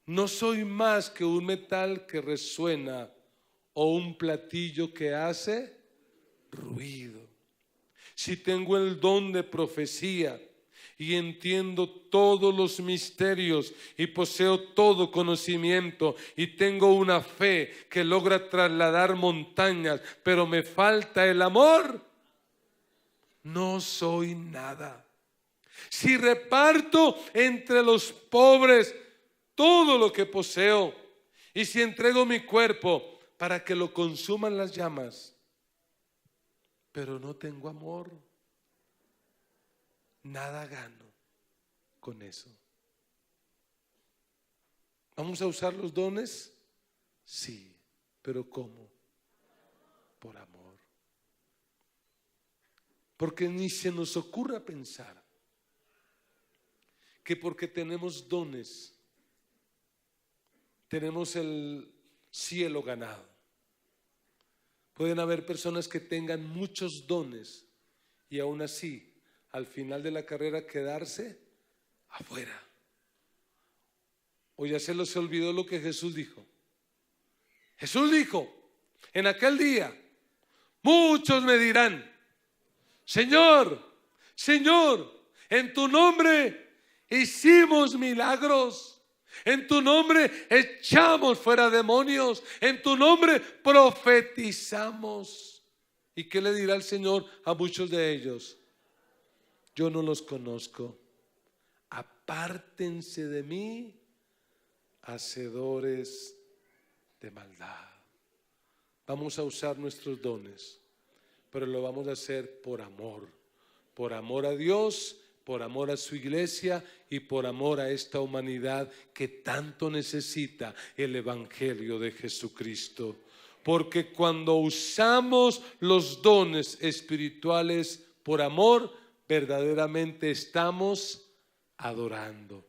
no soy más que un metal que resuena o un platillo que hace ruido. Si tengo el don de profecía y entiendo todos los misterios y poseo todo conocimiento y tengo una fe que logra trasladar montañas, pero me falta el amor, no soy nada. Si reparto entre los pobres todo lo que poseo y si entrego mi cuerpo para que lo consuman las llamas, pero no tengo amor, nada gano con eso. ¿Vamos a usar los dones? Sí, pero ¿cómo? Por amor. Porque ni se nos ocurra pensar que porque tenemos dones tenemos el cielo ganado. Pueden haber personas que tengan muchos dones y aún así al final de la carrera quedarse afuera. O ya se les olvidó lo que Jesús dijo. Jesús dijo: en aquel día muchos me dirán: Señor, Señor, en tu nombre hicimos milagros, en tu nombre echamos fuera demonios, en tu nombre profetizamos. ¿Y qué le dirá el Señor a muchos de ellos? Yo no los conozco. Apártense de mí, hacedores de maldad. Vamos a usar nuestros dones, pero lo vamos a hacer por amor a Dios, por amor a su iglesia y por amor a esta humanidad que tanto necesita el evangelio de Jesucristo. Porque cuando usamos los dones espirituales por amor, verdaderamente estamos adorando.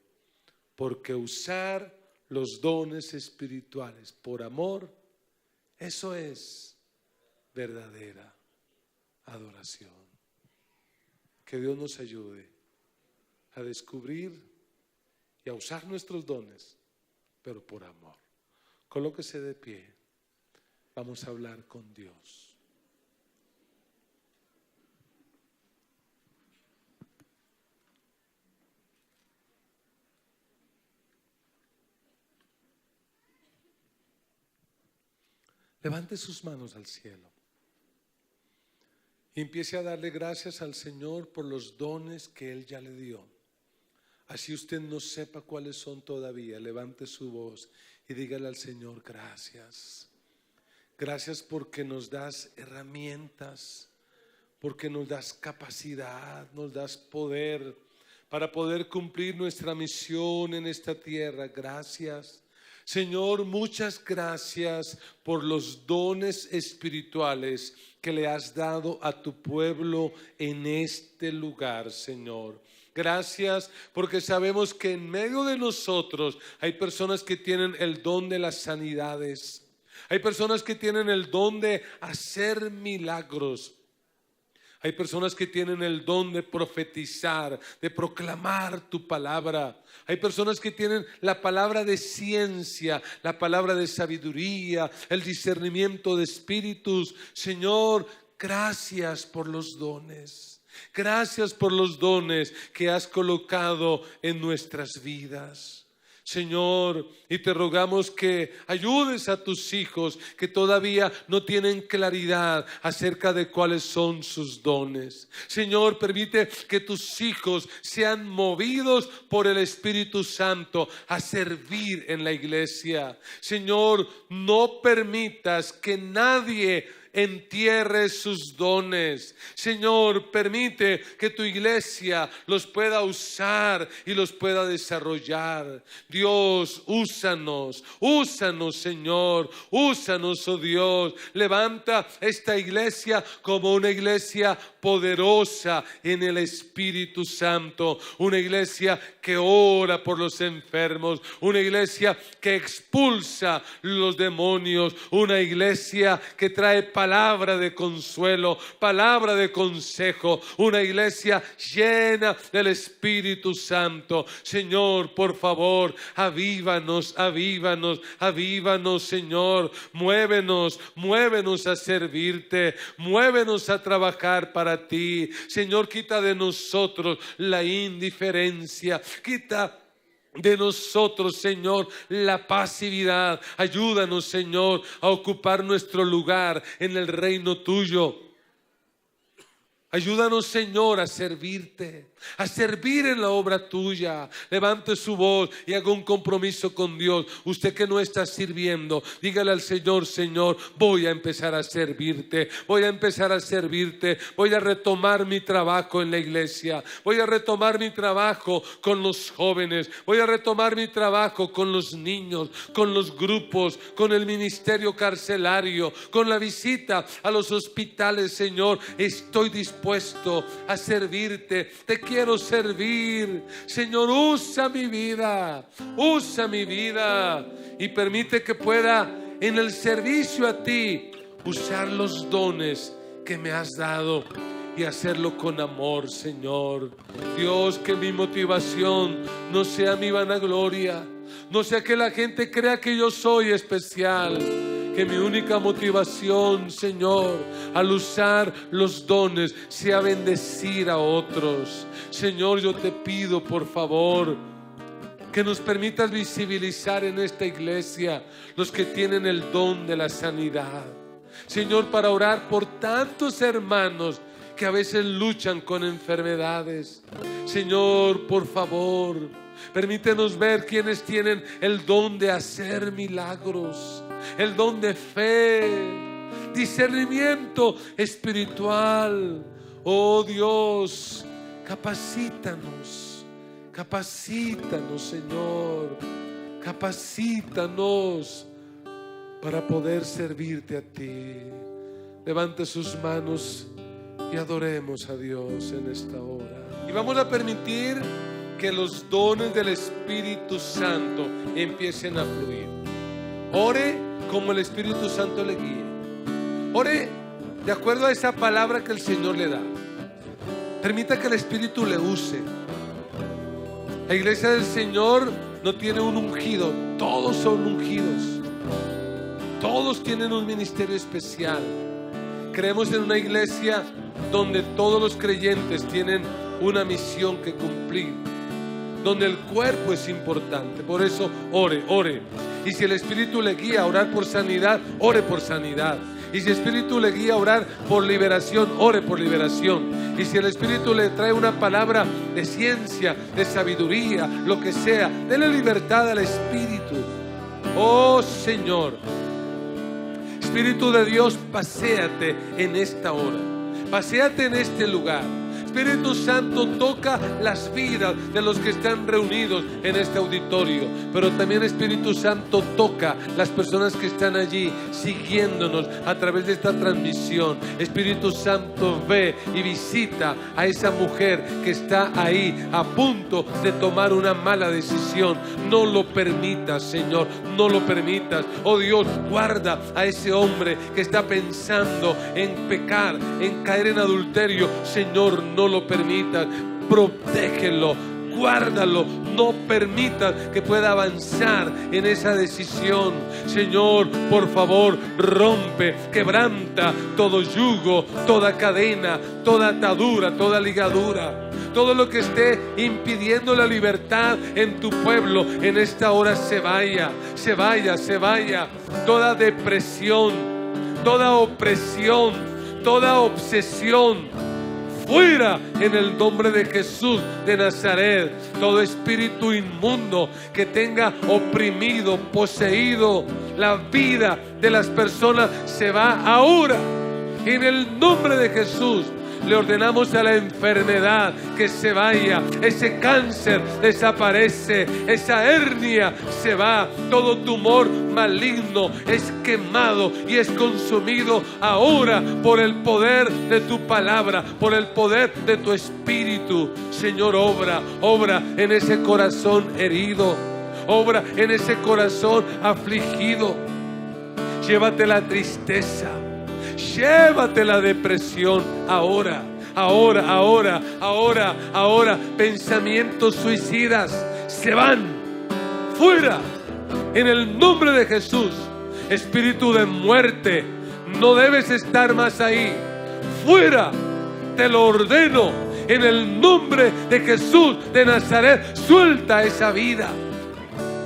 Porque usar los dones espirituales por amor, eso es verdadera adoración. Que Dios nos ayude a descubrir y a usar nuestros dones, pero por amor. Colóquese de pie. Vamos a hablar con Dios. Levante sus manos al cielo y empiece a darle gracias al Señor por los dones que Él ya le dio. Así usted no sepa cuáles son todavía, levante su voz y dígale al Señor: gracias. Gracias porque nos das herramientas, porque nos das capacidad, nos das poder para poder cumplir nuestra misión en esta tierra. Gracias. Señor, muchas gracias por los dones espirituales que le has dado a tu pueblo en este lugar, Señor. Gracias porque sabemos que en medio de nosotros hay personas que tienen el don de las sanidades. Hay personas que tienen el don de hacer milagros. Hay personas que tienen el don de profetizar, de proclamar tu palabra. Hay personas que tienen la palabra de ciencia, la palabra de sabiduría, el discernimiento de espíritus. Señor, gracias por los dones. Gracias por los dones que has colocado en nuestras vidas. Señor, y te rogamos que ayudes a tus hijos que todavía no tienen claridad acerca de cuáles son sus dones. Señor, permite que tus hijos sean movidos por el Espíritu Santo a servir en la iglesia. Señor, no permitas que nadie entierre sus dones. Señor, permite que tu iglesia los pueda usar y los pueda desarrollar. Dios, úsanos, Señor, úsanos, oh Dios. Levanta esta iglesia como una iglesia poderosa en el Espíritu Santo, una iglesia que ora por los enfermos, una iglesia que expulsa los demonios, una iglesia que trae palabra de consuelo, palabra de consejo, una iglesia llena del Espíritu Santo. Señor, por favor, avívanos, Señor, muévenos a servirte, muévenos a trabajar para ti. Señor, quita de nosotros la indiferencia, quita de nosotros, Señor, la pasividad. Ayúdanos, Señor, a ocupar nuestro lugar en el reino tuyo. Ayúdanos, Señor, a servirte, a servir en la obra tuya. Levante su voz y haga un compromiso con Dios. Usted que no está sirviendo, dígale al Señor: Señor, voy a empezar a servirte, voy a empezar a servirte, voy a retomar mi trabajo en la iglesia, voy a retomar mi trabajo con los jóvenes, voy a retomar mi trabajo con los niños, con los grupos, con el ministerio carcelario, con la visita a los hospitales. Señor, estoy dispuesto a servirte, te quiero servir. Señor, usa mi vida y permite que pueda en el servicio a ti usar los dones que me has dado y hacerlo con amor. Señor Dios, que mi motivación no sea mi vanagloria, no sea que la gente crea que yo soy especial. Que mi única motivación, Señor, al usar los dones sea bendecir a otros. Señor, yo te pido, por favor, que nos permitas visibilizar en esta iglesia los que tienen el don de la sanidad. Señor, para orar por tantos hermanos que a veces luchan con enfermedades. Señor, por favor, permítenos ver quienes tienen el don de hacer milagros, el don de fe, discernimiento espiritual. Oh Dios, capacítanos, Señor, capacítanos para poder servirte a ti. Levante sus manos y adoremos a Dios en esta hora. Y vamos a permitir que los dones del Espíritu Santo empiecen a fluir. Ore como el Espíritu Santo le guíe. Ore de acuerdo a esa palabra que el Señor le da. Permita que el Espíritu le use. La iglesia del Señor no tiene un ungido, todos son ungidos. Todos tienen un ministerio especial. Creemos en una iglesia donde todos los creyentes tienen una misión que cumplir, donde el cuerpo es importante. Por eso ore. Y si el Espíritu le guía a orar por sanidad, ore por sanidad. Y si el Espíritu le guía a orar por liberación, ore por liberación. Y si el Espíritu le trae una palabra de ciencia, de sabiduría, lo que sea, dele libertad al Espíritu. Oh Señor, Espíritu de Dios, paséate en esta hora, paséate en este lugar. Espíritu Santo, toca las vidas de los que están reunidos en este auditorio, pero también Espíritu Santo toca las personas que están allí siguiéndonos a través de esta transmisión. Espíritu Santo, ve y visita a esa mujer que está ahí a punto de tomar una mala decisión. No lo permitas, Señor, no lo permitas. Oh Dios, guarda a ese hombre que está pensando en pecar, en caer en adulterio. Señor, no lo permitas, protégelo, guárdalo, no permitas que pueda avanzar en esa decisión. Señor, por favor, rompe, quebranta todo yugo, toda cadena, toda atadura, toda ligadura. Todo lo que esté impidiendo la libertad en tu pueblo, en esta hora se vaya. Toda depresión, toda opresión, toda obsesión, fuera en el nombre de Jesús de Nazaret. Todo espíritu inmundo que tenga oprimido, poseído la vida de las personas, se va ahora En el nombre de Jesús le ordenamos a la enfermedad que se vaya, ese cáncer desaparece, esa hernia se va, todo tumor maligno es quemado y es consumido ahora por el poder de tu palabra, por el poder de tu espíritu. Señor, obra en ese corazón herido, obra en ese corazón afligido. Llévate la tristeza, llévate la depresión ahora. Pensamientos suicidas se van fuera en el nombre de Jesús. Espíritu de muerte, no debes estar más ahí. Fuera, te lo ordeno en el nombre de Jesús de Nazaret. Suelta esa vida.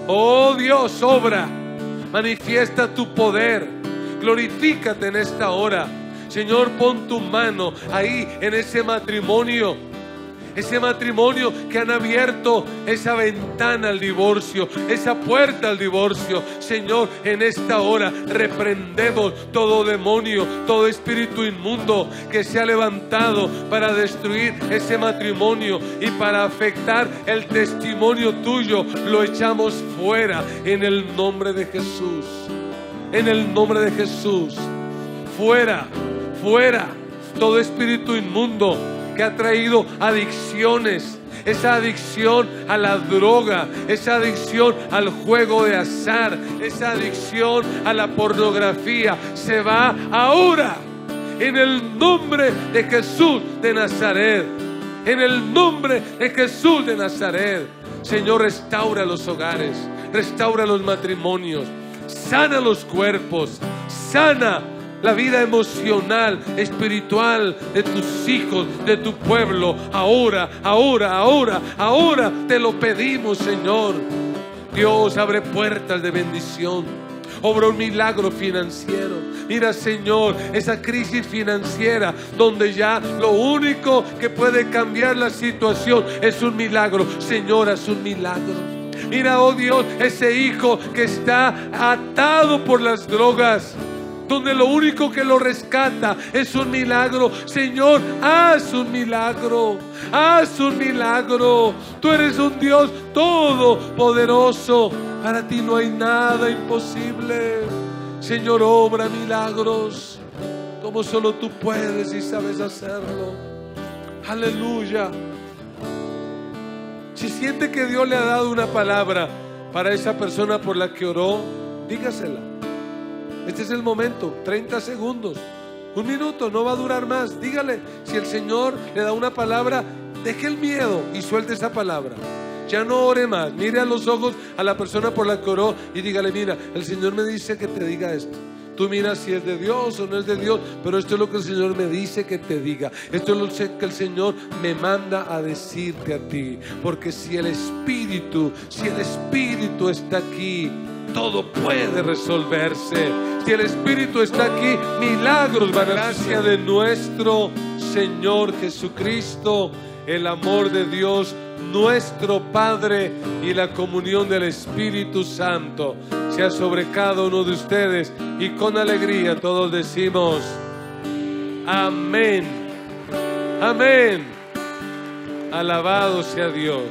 Oh Dios, obra, manifiesta tu poder, glorifícate en esta hora. Señor, pon tu mano ahí en ese matrimonio que han abierto esa ventana al divorcio, esa puerta al divorcio. Señor, en esta hora reprendemos todo demonio, todo espíritu inmundo que se ha levantado para destruir ese matrimonio y para afectar el testimonio tuyo. Lo echamos fuera en el nombre de Jesús. En el nombre de Jesús. Fuera todo espíritu inmundo que ha traído adicciones, esa adicción a la droga, esa adicción al juego de azar, esa adicción a la pornografía, se va ahora en el nombre de Jesús de Nazaret. En el nombre de Jesús de Nazaret. Señor, restaura los hogares, restaura los matrimonios, sana los cuerpos, sana la vida emocional, espiritual de tus hijos, de tu pueblo. Ahora te lo pedimos, Señor. Dios, abre puertas de bendición. Obra un milagro financiero. Mira, Señor, esa crisis financiera donde ya lo único que puede cambiar la situación es un milagro. Señor, haz un milagro. Mira, oh Dios, ese hijo que está atado por las drogas, donde lo único que lo rescata es un milagro. Señor, haz un milagro, haz un milagro. Tú eres un Dios todopoderoso. Para ti no hay nada imposible. Señor, obra milagros como solo tú puedes y sabes hacerlo. Aleluya. Si siente que Dios le ha dado una palabra para esa persona por la que oró, dígasela. Este es el momento, 30 segundos, 1 minuto, no va a durar más. Dígale, si el Señor le da una palabra, deje el miedo y suelte esa palabra. Ya no ore más, mire a los ojos a la persona por la que oró y dígale: mira, el Señor me dice que te diga esto. Tú mira si es de Dios o no es de Dios, pero esto es lo que el Señor me dice que te diga. Esto es lo que el Señor me manda a decirte a ti. Porque si el Espíritu está aquí, todo puede resolverse. Si el Espíritu está aquí, milagros van a gracia de nuestro Señor Jesucristo, el amor de Dios nuestro Padre y la comunión del Espíritu Santo sea sobre cada uno de ustedes. Y con alegría todos decimos amén. Amén. Alabado sea Dios.